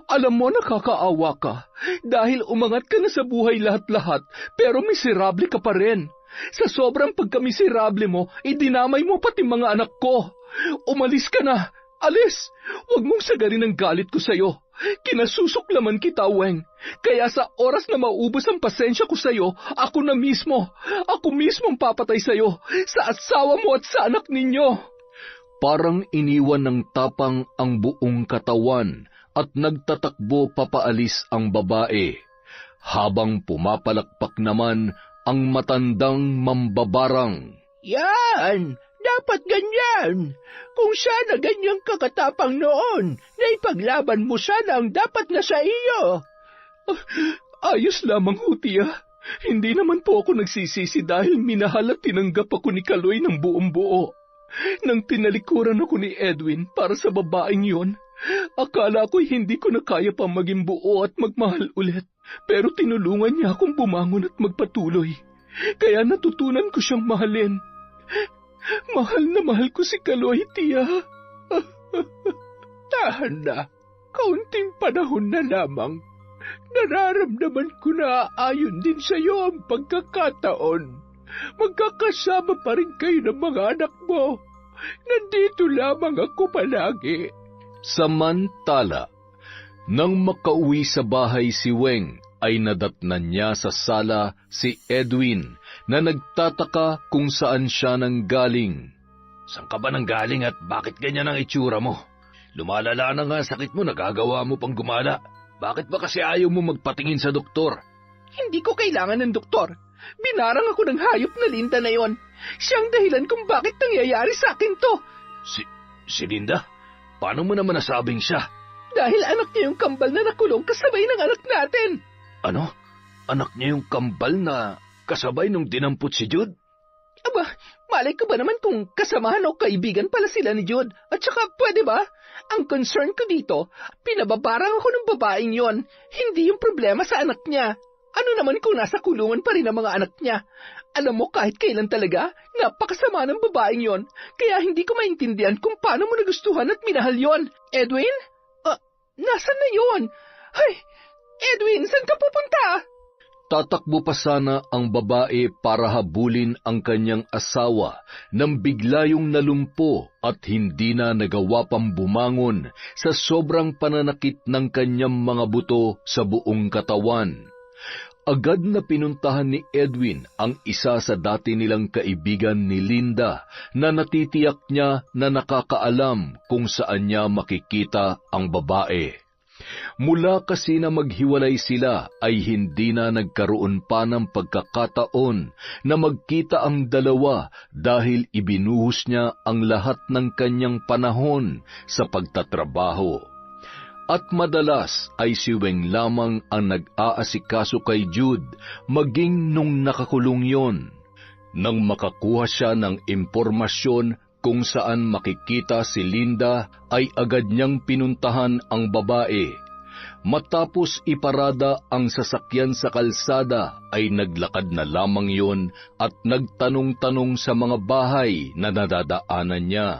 Speaker 3: Alam mo nakakaawa ka dahil umangat ka na sa buhay lahat-lahat pero miserable ka pa rin. Sa sobrang pagkamiserable mo, idinamay mo pati mga anak ko. Umalis ka na. Alis! Huwag mong sagarin ang galit ko sa'yo. Kinasusuklaman kita, Weng. Kaya sa oras na maubos ang pasensya ko sa'yo, ako mismo ang papatay sa'yo, sa asawa mo at sa anak ninyo.
Speaker 1: Parang iniwan ng tapang ang buong katawan at nagtatakbo papaalis ang babae, habang pumapalakpak naman ang matandang mambabarang.
Speaker 2: Yan! Dapat ganyan. Kung sana ganyang kakatapang noon, na ipaglaban mo sana ang dapat na sa iyo.
Speaker 3: Ayos lamang, Hutiya. Hindi naman po ako nagsisisi dahil minahal at tinanggap ako ni Kaloy ng buong buo. Nang tinalikuran ako ni Edwin para sa babaeng yon, akala ko'y hindi ko na kaya pa maging buo at magmahal ulit. Pero tinulungan niya akong bumangon at magpatuloy. Kaya natutunan ko siyang mahalin. Mahal na mahal ko si Kaloy, tiya.
Speaker 2: Tahan na. Kaunting panahon na lamang. Nararamdaman ko na ayon din sa iyo ang pagkakataon. Magkakasama pa rin kayo ng mga anak mo. Nandito lamang ako palagi.
Speaker 1: Samantala, nang makauwi sa bahay si Weng, ay nadatnan niya sa sala si Edwin na nagtataka kung saan siya nanggaling.
Speaker 4: Saan ka ba nanggaling at bakit ganyan ang itsura mo? Lumalala na nga sakit mo, nagagawa mo pang gumala. Bakit ba kasi ayaw mo magpatingin sa doktor?
Speaker 2: Hindi ko kailangan ng doktor. Binarang ako ng hayop na Linda na yon. Siyang dahilan kung bakit nangyayari sa akin to.
Speaker 4: Si Linda? Paano mo naman nasabing siya?
Speaker 2: Dahil anak niya yung kambal na nakulong kasabay ng anak natin.
Speaker 4: Ano? Anak niya yung kambal na kasabay nung dinampot si Jude?
Speaker 2: Aba, malay ko ba naman kung kasamahan o kaibigan pala sila ni Jude? At saka, pwede ba? Ang concern ko dito, pinababarang ako ng babaeng yon. Hindi yung problema sa anak niya. Ano naman kung nasa kulungan pa rin ang mga anak niya? Alam mo, kahit kailan talaga, napakasama ng babaeng yon. Kaya hindi ko maintindihan kung paano mo nagustuhan at minahal yon. Edwin? Nasaan na yon? Ay, Edwin, saan ka pupunta?
Speaker 1: Tatakbo pa sana ang babae para habulin ang kanyang asawa nang bigla yung nalumpo at hindi na nagawa pang bumangon sa sobrang pananakit ng kanyang mga buto sa buong katawan. Agad na pinuntahan ni Edwin ang isa sa dati nilang kaibigan ni Linda na natitiyak niya na nakakaalam kung saan niya makikita ang babae. Mula kasi na maghiwalay sila ay hindi na nagkaroon pa ng pagkakataon na magkita ang dalawa dahil ibinuhos niya ang lahat ng kanyang panahon sa pagtatrabaho. At madalas ay si Weng lamang ang nag-aasikaso kay Jude maging nung nakakulong yon. Nang makakuha siya ng impormasyon kung saan makikita si Linda, ay agad niyang pinuntahan ang babae. Matapos iparada ang sasakyan sa kalsada, ay naglakad na lamang yun at nagtanong-tanong sa mga bahay na nadadaanan niya.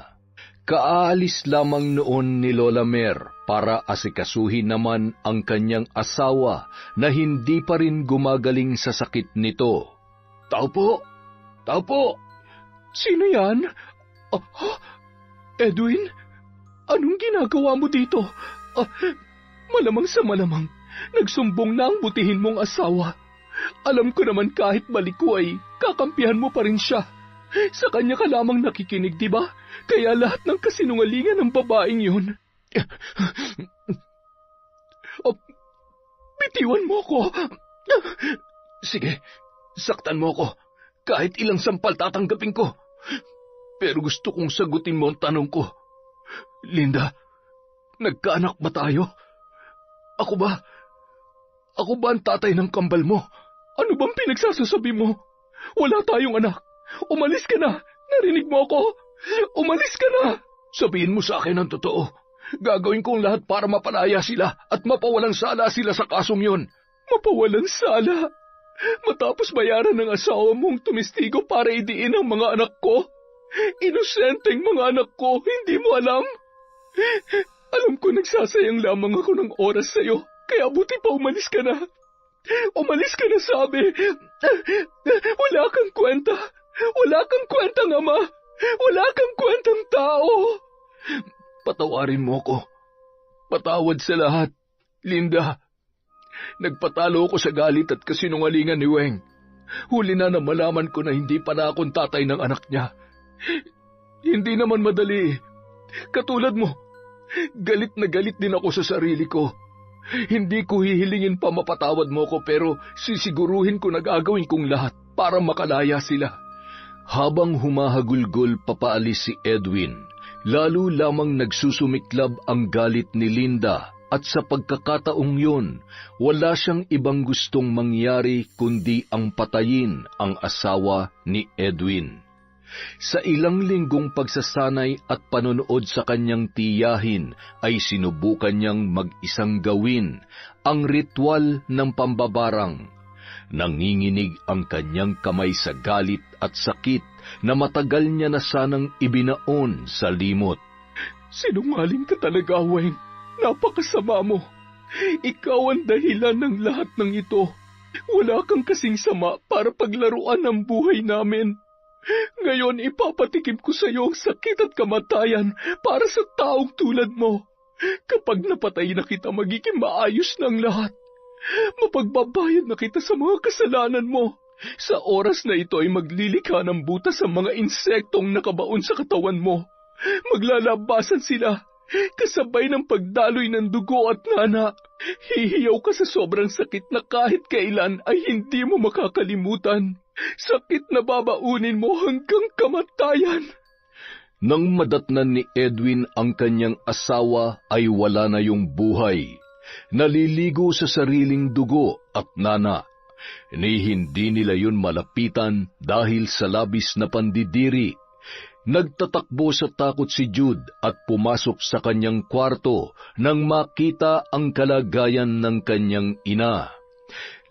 Speaker 1: Kaalis lamang noon ni Lola Mer para asikasuhin naman ang kanyang asawa na hindi pa rin gumagaling sa sakit nito.
Speaker 3: Tao po! Tao po! Sino yan? Edwin? Anong ginagawa mo dito? Malamang sa malamang, nagsumbong na ang butihin mong asawa. Alam ko naman kahit baliko ay kakampihan mo pa rin siya. Sa kanya ka lamang nakikinig, di ba? Kaya lahat ng kasinungalingan ng babaeng yun. Bitiwan mo ko.
Speaker 1: Sige, saktan mo ko. Kahit ilang sampal tatanggapin ko. Pero gusto kong sagutin mo ang tanong ko. Linda, nagkaanak ba tayo? Ako ba ang tatay ng kambal mo?
Speaker 3: Ano bang pinagsasasabi mo? Wala tayong anak. Umalis ka na! Narinig mo ako? Umalis ka na!
Speaker 1: Sabihin mo sa akin ang totoo. Gagawin ko ang lahat para mapalaya sila at mapawalang sala sila sa kasong yun.
Speaker 3: Mapawalang sala? Matapos bayaran ng asawa mong tumistigo para idiin ang mga anak ko? Inosenteng mga anak ko, hindi mo alam? Alam ko nagsasayang lamang ako ng oras sa'yo, kaya buti pa umalis ka na. Umalis ka na, sabi. Wala kang kwenta. Wala kang kwentang ama. Wala kang kwentang tao.
Speaker 1: Patawarin mo ko. Patawad sa lahat, Linda. Nagpatalo ko sa galit at kasinungalingan ni Weng. Huli na malaman ko na hindi pala akong tatay ng anak niya. Hindi naman madali. Katulad mo, galit na galit din ako sa sarili ko. Hindi ko hihilingin pa mapatawad mo ko pero sisiguruhin ko na gagawin kong lahat para makalaya sila. Habang humahagulgol papaalis si Edwin, lalo lamang nagsusumiklab ang galit ni Linda at sa pagkakataong yun, wala siyang ibang gustong mangyari kundi ang patayin ang asawa ni Edwin. Sa ilang linggong pagsasanay at panonood sa kanyang tiyahin ay sinubukan niyang mag-isang gawin ang ritual ng pambabarang. Nanginginig ang kanyang kamay sa galit at sakit na matagal niya na sanang ibinaon sa limot.
Speaker 3: Sinungaling ka talaga, Weng. Napakasama mo. Ikaw ang dahilan ng lahat ng ito. Wala kang kasing sama para paglaruan ang buhay namin. Ngayon ipapatikim ko sa iyo ang sakit at kamatayan para sa taong tulad mo. Kapag napatay na kita, magiging maayos ng lahat. Mapagbabayad na kita sa mga kasalanan mo. Sa oras na ito ay maglilikha ng butas sa mga insektong nakabaon sa katawan mo. Maglalabasan sila, kasabay ng pagdaloy ng dugo at nana. Hihiyaw ka sa sobrang sakit na kahit kailan ay hindi mo makakalimutan. Sakit na babaunin mo hanggang kamatayan.
Speaker 1: Nang madatnan ni Edwin ang kanyang asawa ay wala na yung buhay. Naliligo sa sariling dugo at nana. Ni hindi nila yun malapitan dahil sa labis na pandidiri. Nagtatakbo sa takot si Jude at pumasok sa kanyang kwarto nang makita ang kalagayan ng kanyang ina.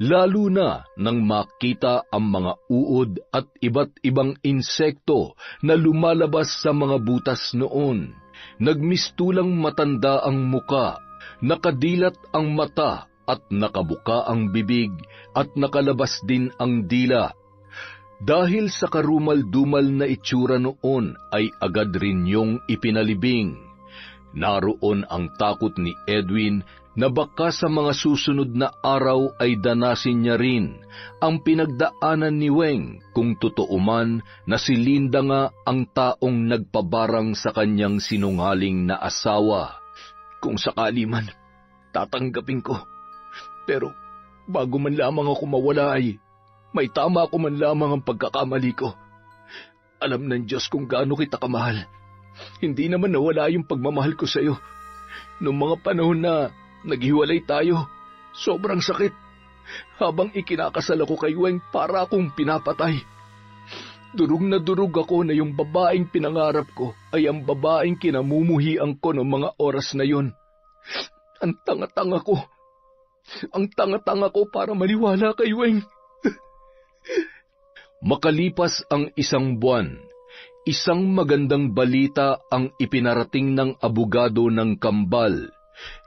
Speaker 1: Lalo na nang makita ang mga uod at iba't ibang insekto na lumalabas sa mga butas noon. Nagmistulang matanda ang muka, nakadilat ang mata at nakabuka ang bibig at nakalabas din ang dila. Dahil sa karumal-dumal na itsura noon ay agad rin yung ipinalibing. Naroon ang takot ni Edwin na baka sa mga susunod na araw ay danasin niya rin ang pinagdaanan ni Weng kung totoo man na si Linda nga ang taong nagpabarang sa kanyang sinungaling na asawa.
Speaker 3: Kung sakali man, tatanggapin ko. Pero bago man lamang ako mawala ay may tama ko man lamang ang pagkakamali ko. Alam ng Diyos kung gaano kita kamahal. Hindi naman nawala yung pagmamahal ko sa iyo. Noong mga panahon na naghiwalay tayo, sobrang sakit. Habang ikinakasal ako kay Weng para akong pinapatay. Durog na durog ako na yung babaeng pinangarap ko ay ang babaeng kinamumuhian ko ng mga oras na yon. Ang tanga-tanga ko. Ang tanga-tanga ko para maniwala kay Weng.
Speaker 1: Makalipas ang isang buwan, isang magandang balita ang ipinarating ng abogado ng kambal.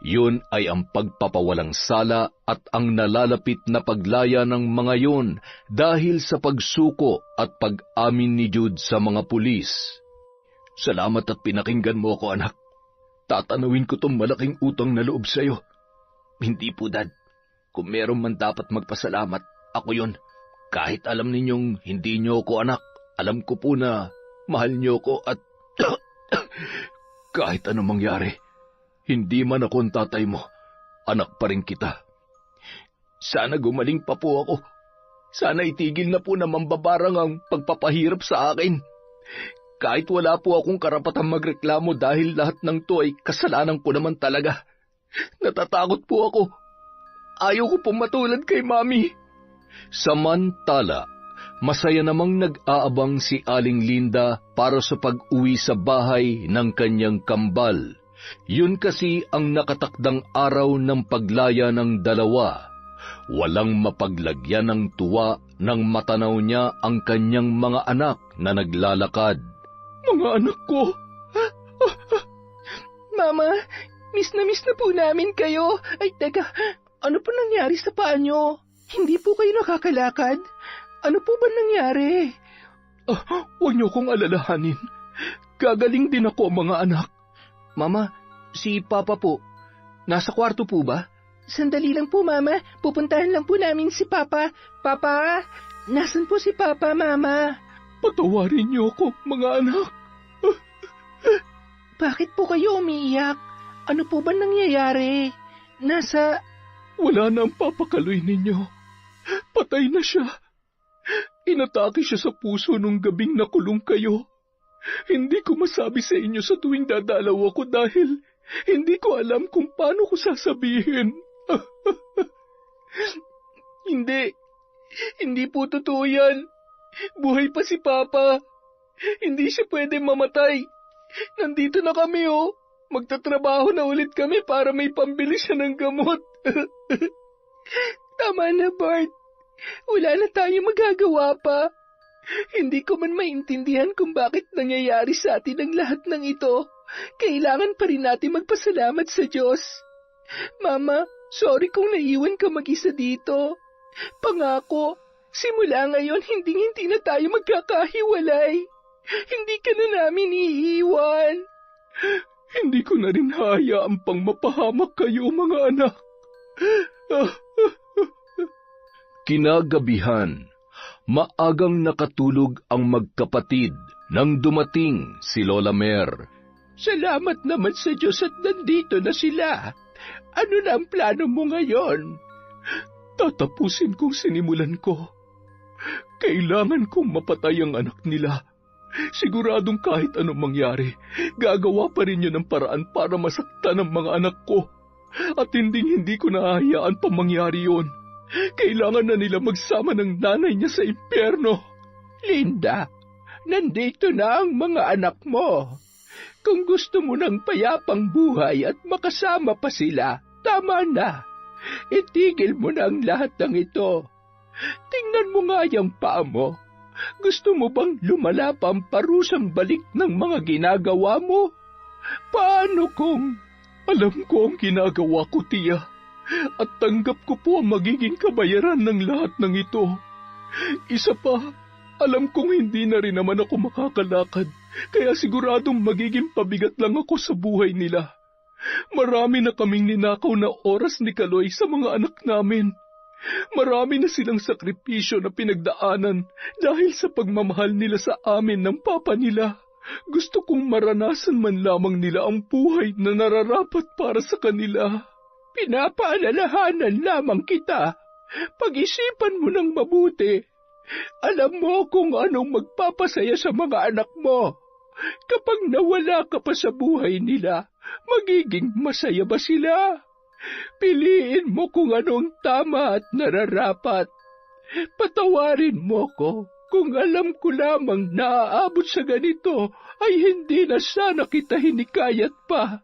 Speaker 1: Yun ay ang pagpapawalang sala at ang nalalapit na paglaya ng mga yon dahil sa pagsuko at pag-amin ni Jude sa mga pulis.
Speaker 3: Salamat at pinakinggan mo ako, anak. Tatanawin ko tong malaking utang na loob sa'yo.
Speaker 4: Hindi po, Dad. Kung meron man dapat magpasalamat, ako yun. Kahit alam ninyong hindi nyo ako anak, alam ko po na mahal nyo ko at
Speaker 3: kahit anong mangyari, hindi man ako ang tatay mo, anak pa rin kita. Sana gumaling pa po ako. Sana itigil na po na mambabarang ang pagpapahirap sa akin. Kahit wala po akong karapatang magreklamo dahil lahat ng to ay kasalanan ko naman talaga. Natatakot po ako. Ayaw ko pong matulad kay Mami.
Speaker 1: Samantala, masaya namang nag-aabang si Aling Linda para sa pag-uwi sa bahay ng kanyang kambal. Yun kasi ang nakatakdang araw ng paglaya ng dalawa. Walang mapaglagyan ng tuwa nang matanaw niya ang kanyang mga anak na naglalakad.
Speaker 3: Mga anak ko!
Speaker 2: Mama, miss na po namin kayo. Ay, teka, ano po nangyari sa paa nyo? Hindi po kayo nakakalakad? Ano po ba nangyari?
Speaker 3: Huwag niyo kong alalahanin. Gagaling din ako, mga anak.
Speaker 2: Mama, si Papa po, nasa kwarto po ba? Sandali lang po, Mama. Pupuntahan lang po namin si Papa. Papa, nasan po si Papa, Mama?
Speaker 3: Patawarin niyo ako, mga anak.
Speaker 2: Bakit po kayo umiiyak? Ano po ba nangyayari?
Speaker 3: Wala na ang papakaloy ninyo. Patay na siya. Inatake siya sa puso nung gabing nakulong kayo. Hindi ko masabi sa inyo sa tuwing dadalaw ako dahil hindi ko alam kung paano ko sasabihin.
Speaker 2: Hindi po totoo yan. Buhay pa si Papa. Hindi siya pwede mamatay. Nandito na kami, oh. Magtatrabaho na ulit kami para may pambili siya ng gamot. Tama na, Bart. Wala na tayo magagawa pa. Hindi ko man maintindihan kung bakit nangyayari sa atin ang lahat ng ito. Kailangan pa rin natin magpasalamat sa Diyos. Mama, sorry kung naiwan ka mag-isa dito. Pangako, simula ngayon hindi na tayo magkakahiwalay. Hindi ka na namin iiwan.
Speaker 3: Hindi ko na rin hahayaang pang mapahamak kayo, mga anak.
Speaker 1: Kinagabihan, maagang nakatulog ang magkapatid nang dumating si Lola Mer.
Speaker 2: Salamat naman sa Diyos at nandito na sila. Ano na ang plano mo ngayon?
Speaker 3: Tatapusin kong sinimulan ko. Kailangan kong mapatay ang anak nila. Siguradong kahit anong mangyari, gagawa pa rin yun ng paraan para masaktan ang mga anak ko. At hindi ko nahahayaan pa mangyari yun. Kailangan na nila magsama ng nanay niya sa impyerno.
Speaker 2: Linda, nandito na ang mga anak mo. Kung gusto mo ng payapang buhay at makasama pa sila, tama na. Itigil mo na ang lahat ng ito. Tingnan mo nga yung paa mo. Gusto mo bang lumala pa ang parusang balik ng mga ginagawa mo? Paano kung...
Speaker 3: Alam ko ang ginagawa ko, tiya. At tanggap ko po ang magiging kabayaran ng lahat ng ito. Isa pa, alam kong hindi na rin naman ako makakalakad, kaya siguradong magiging pabigat lang ako sa buhay nila. Marami na kaming ninakaw na oras ni Kaloy sa mga anak namin. Marami na silang sakripisyo na pinagdaanan dahil sa pagmamahal nila sa amin ng papa nila. Gusto kong maranasan man lamang nila ang buhay na nararapat para sa kanila.
Speaker 2: Pinapaalalahanan lamang kita. Pag-isipan mo ng mabuti. Alam mo kung anong magpapasaya sa mga anak mo. Kapag nawala ka pa sa buhay nila, magiging masaya ba sila? Piliin mo kung anong tama at nararapat. Patawarin mo ko
Speaker 3: Kung alam ko lamang na aabot sa ganito, ay hindi na sana kita hinikayat pa.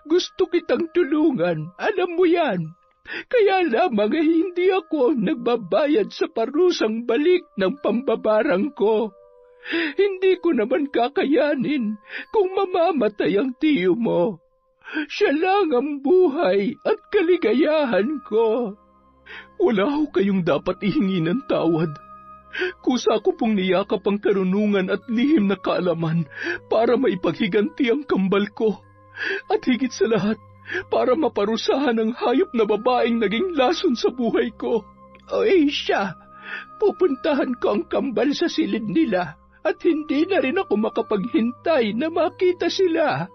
Speaker 3: Gusto kitang tulungan, alam mo yan. Kaya lamang ay hindi ako nagbabayad sa parusang balik ng pambabarang ko. Hindi ko naman kakayanin kung mamamatay ang tiyo mo. Siya lang ang buhay at kaligayahan ko. Wala ho kayong dapat ihingi ng tawad. Kusa ko pong niyakap ang karunungan at lihim na kaalaman para maipaghiganti ang kambal ko. At higit sa lahat, para maparusahan ang hayop na babaeng naging lason sa buhay ko. O siya, pupuntahan ko ang kambal sa silid nila at hindi na rin ako makapaghintay na makita sila.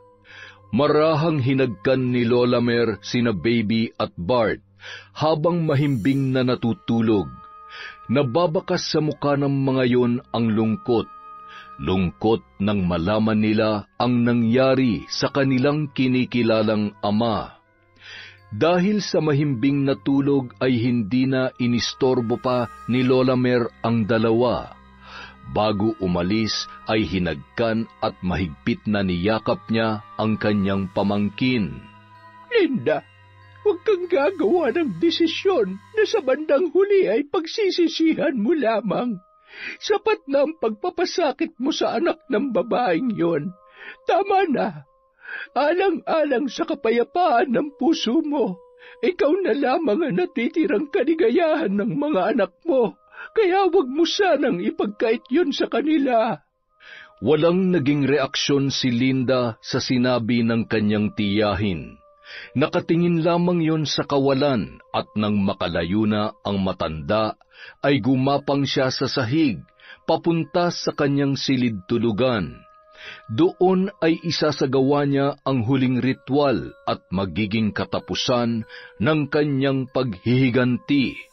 Speaker 1: Marahang hinagkan ni Lola Mer sina Baby at Bart habang mahimbing na natutulog. Nababakas sa mukha ng mga yon ang lungkot. Lungkot nang malaman nila ang nangyari sa kanilang kinikilalang ama. Dahil sa mahimbing na tulog ay hindi na inistorbo pa ni Lola Mer ang dalawa. Bago umalis ay hinagkan at mahigpit na niyakap niya ang kanyang pamangkin.
Speaker 3: Linda, huwag kang gagawa ng desisyon na sa bandang huli ay pagsisisihan mo lamang. Sapat na ang pagpapasakit mo sa anak ng babaeng yon. Tama na. Alang-alang sa kapayapaan ng puso mo, ikaw na lamang ang natitirang kaligayahan ng mga anak mo. Kaya wag mo sanang ipagkait yun sa kanila.
Speaker 1: Walang naging reaksyon si Linda sa sinabi ng kanyang tiyahin. Nakatingin lamang yon sa kawalan at nang makalayo na ang matanda, ay gumapang siya sa sahig, papunta sa kanyang silid tulugan. Doon ay isasagawa niya ang huling ritual at magiging katapusan ng kanyang paghihiganti.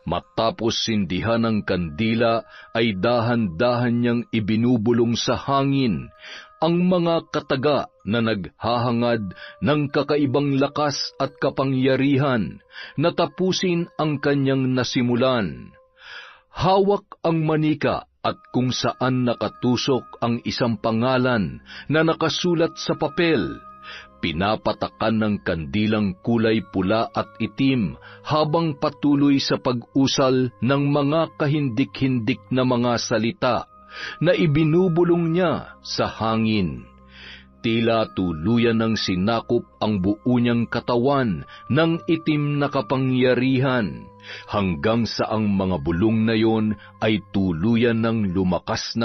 Speaker 1: Matapos sindihan ng kandila ay dahan-dahan niyang ibinubulong sa hangin ang mga kataga na naghahangad ng kakaibang lakas at kapangyarihan na tapusin ang kanyang nasimulan. Hawak ang manika at kung saan nakatusok ang isang pangalan na nakasulat sa papel. Pinapatakan ng kandilang kulay pula at itim habang patuloy sa pag-usal ng mga kahindik-hindik na mga salita na ibinubulong niya sa hangin. Tila tuluyan ng sinakop ang buo niyang katawan ng itim na kapangyarihan, hanggang sa ang mga bulong na yon ay tuluyan ng lumakas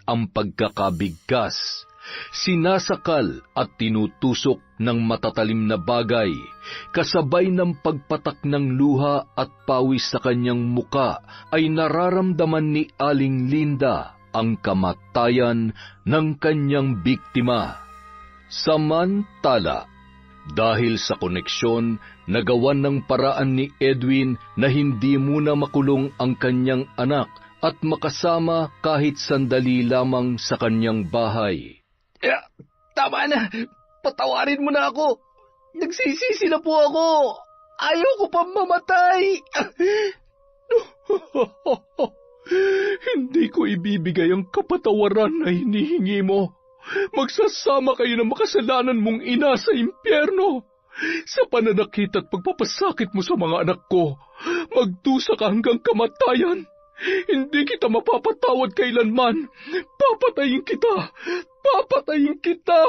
Speaker 1: ang pagkakabigkas. Sinasakal at tinutusok ng matatalim na bagay, kasabay ng pagpatak ng luha at pawis sa kanyang muka, ay nararamdaman ni Aling Linda ang kamatayan ng kanyang biktima. Samantala, dahil sa koneksyon, nagawan ng paraan ni Edwin na hindi muna makulong ang kanyang anak at makasama kahit sandali lamang sa kanyang bahay.
Speaker 2: Tama na! Patawarin mo na ako! Nagsisisi na po ako! Ayaw ko pa mamatay!
Speaker 3: Hindi ko ibibigay ang kapatawaran na hinihingi mo. Magsasama kayo ng makasalanan mong ina sa impyerno. Sa pananakit at pagpapasakit mo sa mga anak ko, magdusa ka hanggang kamatayan. Hindi kita mapapatawad kailanman. Papatayin kita! Papatayin kita!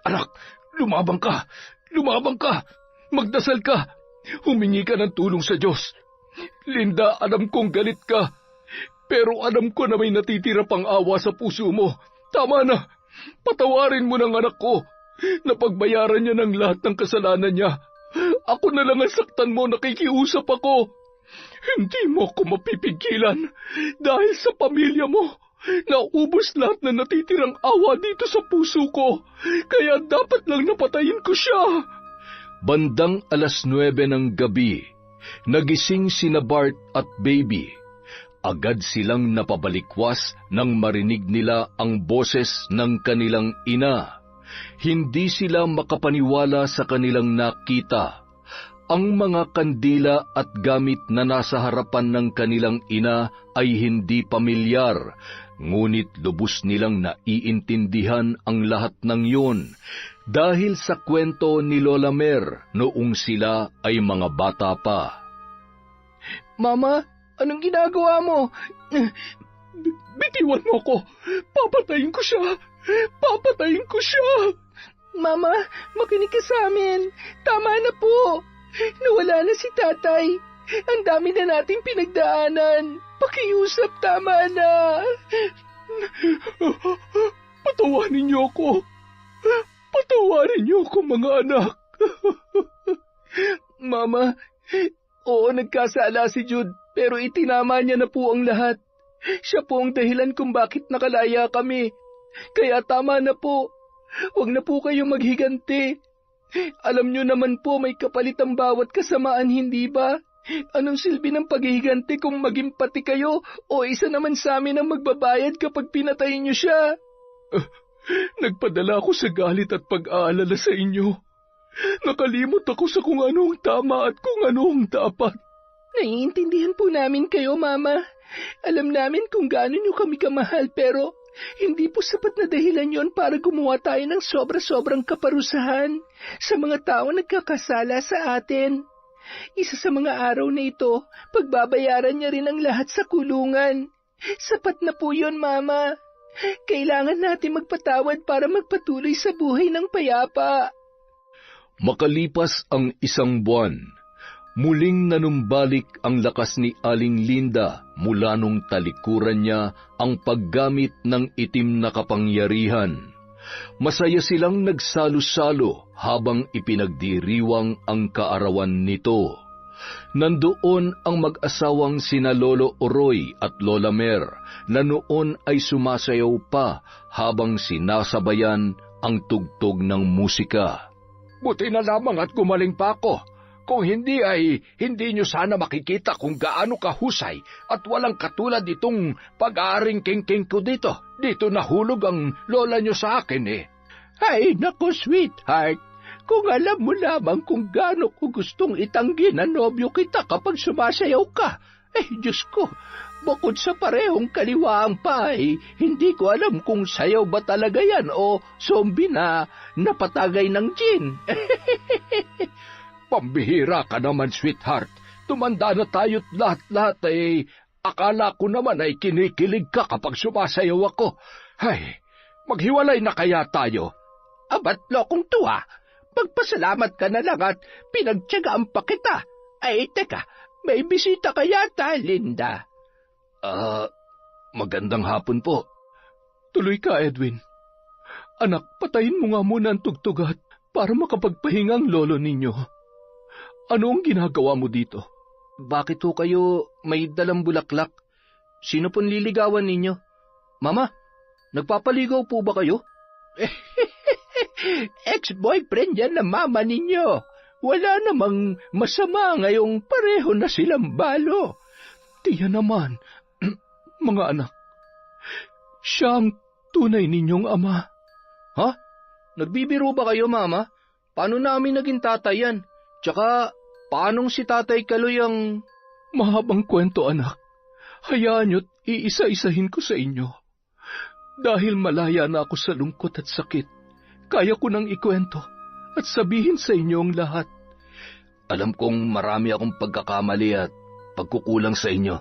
Speaker 2: Anak, lumabang ka! Lumabang ka! Magdasal ka! Humingi ka ng tulong sa Diyos. Linda, alam kong galit ka. Pero alam ko na may natitira pang awa sa puso mo. Tama na! Patawarin mo ng anak ko. Napagbayaran niya ng lahat ng kasalanan niya. Ako na lang ang saktan mo, nakikiusap ako. Hindi mo ako mapipigilan dahil sa pamilya mo. Naubos lahat na natitirang awa dito sa puso ko. Kaya dapat lang napatayin ko siya.
Speaker 1: Bandang 9:00 ng gabi, nagising sina Bart at Baby. Agad silang napabalikwas nang marinig nila ang boses ng kanilang ina. Hindi sila makapaniwala sa kanilang nakita. Ang mga kandila at gamit na nasa harapan ng kanilang ina ay hindi pamilyar, ngunit lubos nilang naiintindihan ang lahat ng yun dahil sa kwento ni Lola Mer noong sila ay mga bata pa.
Speaker 3: Mama, anong ginagawa mo? Bitiwan mo ko. Papatayin ko siya. Papatayin ko siya.
Speaker 2: Mama, makinig ka sa amin. Tama na po. Nawala na si tatay. Ang dami na nating pinagdaanan. Pakiusap, tama na.
Speaker 3: Patawarin niyo ako. Patawarin niyo ako, mga anak.
Speaker 2: Mama, oo, nagkasala si Jude, pero itinama niya na po ang lahat. Siya po ang dahilan kung bakit nakalaya kami. Kaya tama na po. Huwag na po kayong maghiganti. Alam niyo naman po may kapalit ang bawat kasamaan, hindi ba? Anong silbi ng paghihiganti kung maging pati kayo o isa naman sa amin ang magbabayad kapag pinatayin niyo siya?
Speaker 3: Nagpadala ako sa galit at pag-aalala sa inyo. Nakalimot ako sa kung ano ang tama at kung ano ang dapat.
Speaker 2: Naiintindihan po namin kayo, Mama. Alam namin kung gaano niyo kami kamahal, pero hindi po sapat na dahilan yon para gumawa tayo ng sobra-sobrang kaparusahan sa mga taong nagkakasala sa atin. Isa sa mga araw na ito, pagbabayaran niya rin ang lahat sa kulungan. Sapat na po yon, Mama. Kailangan natin magpatawad para magpatuloy sa buhay ng payapa.
Speaker 1: Makalipas ang 1 buwan, muling nanumbalik ang lakas ni Aling Linda mula nung talikuran niya ang paggamit ng itim na kapangyarihan. Masaya silang nagsalo-salo habang ipinagdiriwang ang kaarawan nito. Nandoon ang mag-asawang sina Lolo Oroy at Lola Mer na noon ay sumasayaw pa habang sinasabayan ang tugtog ng musika.
Speaker 5: Buti na lamang at gumaling pa ako. Kung hindi ay hindi nyo sana makikita kung gaano kahusay at walang katulad itong pag-aaring king-king ko dito. Dito nahulog ang lola nyo sa akin eh.
Speaker 3: Ay, naku, sweetheart. Kung alam mo lamang kung gaano ko gustong itanggi na nobyo kita kapag sumasayaw ka. Diyos ko, bukod sa parehong kaliwaang pa hindi ko alam kung sayaw ba talaga yan o zombie na napatagay ng gin.
Speaker 5: Pambihira ka naman, sweetheart. Tumanda na tayo't lahat-lahat akala ko naman ay kinikilig ka kapag sumasayaw ako. Ay, maghiwalay na kaya tayo.
Speaker 3: Abat lokong tuwa. Magpasalamat ka na lang at pinagtiyagaan pa kita. Teka, may bisita ka yata, Linda.
Speaker 1: Magandang hapon po.
Speaker 3: Tuloy ka, Edwin. Anak, patayin mo nga muna ang tugtugat para makapagpahinga ang lolo ninyo. Ano ang ginagawa mo dito?
Speaker 4: Bakit ho kayo may dalang bulaklak? Sino pong liligawan ninyo? Mama, nagpapaligaw po ba kayo?
Speaker 3: Ex-boyfriend yan na mama ninyo. Wala namang masama ngayong pareho na silang balo. Tiyan naman, mga anak. Siya ang tunay ninyong ama.
Speaker 4: Ha? Nagbibiro ba kayo, Mama? Paano namin naging tatay yan? Tsaka, paanong si Tatay Kaloy ang...
Speaker 3: Mahabang kwento, anak. Hayaan nyo't iisa-isahin ko sa inyo. Dahil malaya na ako sa lungkot at sakit, kaya ko nang ikwento at sabihin sa inyo ang lahat.
Speaker 1: Alam kong marami akong pagkakamali at pagkukulang sa inyo.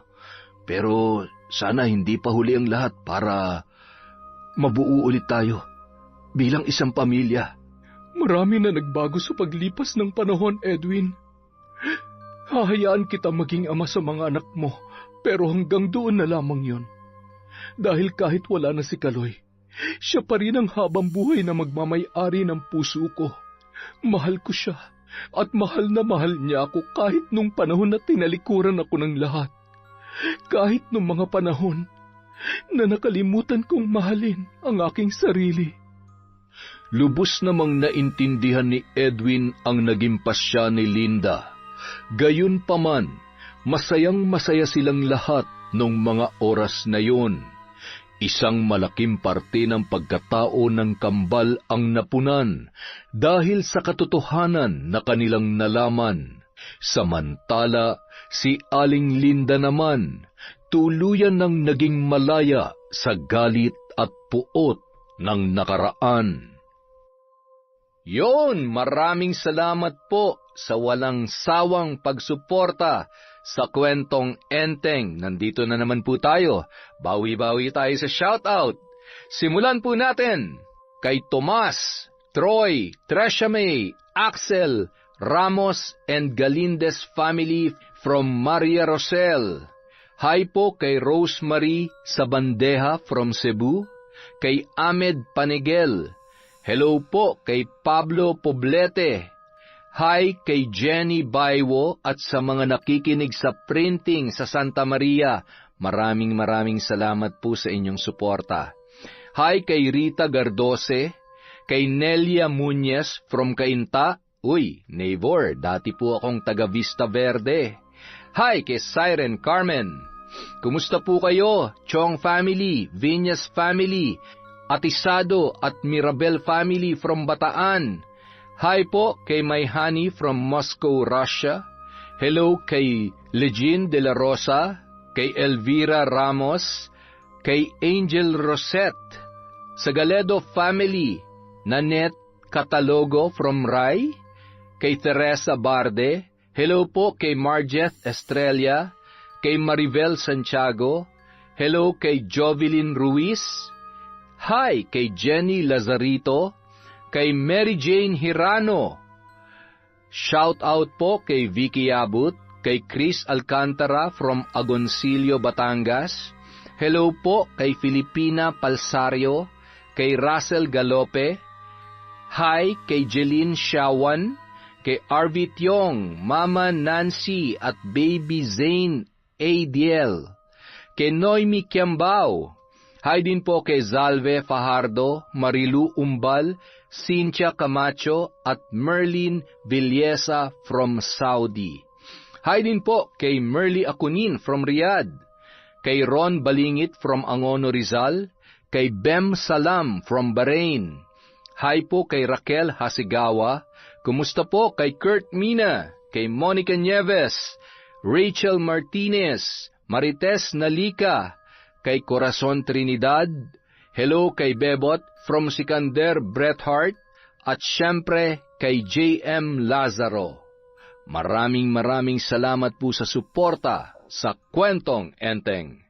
Speaker 1: Pero sana hindi pa huli ang lahat para mabuo ulit tayo bilang isang pamilya.
Speaker 3: Marami na nagbago sa paglipas ng panahon, Edwin. Hahayaan kita maging ama sa mga anak mo, pero hanggang doon na lamang yon. Dahil kahit wala na si Kaloy, siya pa rin ang habang buhay na magmamay-ari ng puso ko. Mahal ko siya at mahal na mahal niya ako kahit nung panahon na tinalikuran ako ng lahat. Kahit nung mga panahon na nakalimutan kong mahalin ang aking sarili.
Speaker 1: Lubos namang naintindihan ni Edwin ang naging pasya ni Linda. Gayunpaman, masayang-masaya silang lahat nung mga oras na yon. Isang malaking parte ng pagkatao ng kambal ang napunan dahil sa katotohanan na kanilang nalaman. Samantala, si Aling Linda naman, tuluyan ng naging malaya sa galit at puot ng nakaraan.
Speaker 4: Yon, maraming salamat po sa walang sawang pagsuporta sa kwentong Enteng. Nandito na naman po tayo. Bawi-bawi tayo sa shoutout. Simulan po natin kay Tomas, Troy, Tresha May, Axel, Ramos and Galindez family from Maria Rosel. Hi po kay Rosemary Sabandeja from Cebu, kay Ahmed Panigel. Hello po kay Pablo Poblete. Hi kay Jenny Baywo at sa mga nakikinig sa printing sa Santa Maria. Maraming salamat po sa inyong suporta. Hi kay Rita Gardose, kay Nelia Muñez from Cainta. Uy, neighbor, dati po akong taga Vista Verde. Hi kay Siren Carmen. Kumusta po kayo? Chong family, Viñas family, Atisado at Mirabel family from Bataan. Hi po kay Mayhani from Moscow, Russia. Hello kay Legine de la Rosa, kay Elvira Ramos, kay Angel Rosette. Sa Galedo family, Nanette Catalogo from Rai, kay Teresa Barde. Hello po kay Marjet Estrella, kay Maribel Santiago. Hello kay Jovelyn Ruiz. Hi kay Jenny Lazarito, kay Mary Jane Hirano. Shout out po kay Vicky Abut, kay Chris Alcantara from Agoncillo, Batangas. Hello po kay Filipina Palsario, kay Russell Galope. Hi kay Jeline Shawan, kay Arvit Tiong, Mama Nancy at Baby Zane ADL. Kay Noemi Kiambao. Hi din po kay Zalve Fajardo, Marilu Umbal, Cynthia Camacho at Merlin Villesa from Saudi. Hi din po kay Merly Akunin from Riyadh, kay Ron Balingit from Angono Rizal, kay Bem Salam from Bahrain. Hi po kay Raquel Hasigawa. Kumusta po kay Kurt Mina, kay Monica Nieves, Rachel Martinez, Marites Nalika, kay Corazon Trinidad. Hello kay Bebot from Sikander Bretthart, at syempre kay J.M. Lazaro. Maraming salamat po sa suporta sa Kwentong Enteng.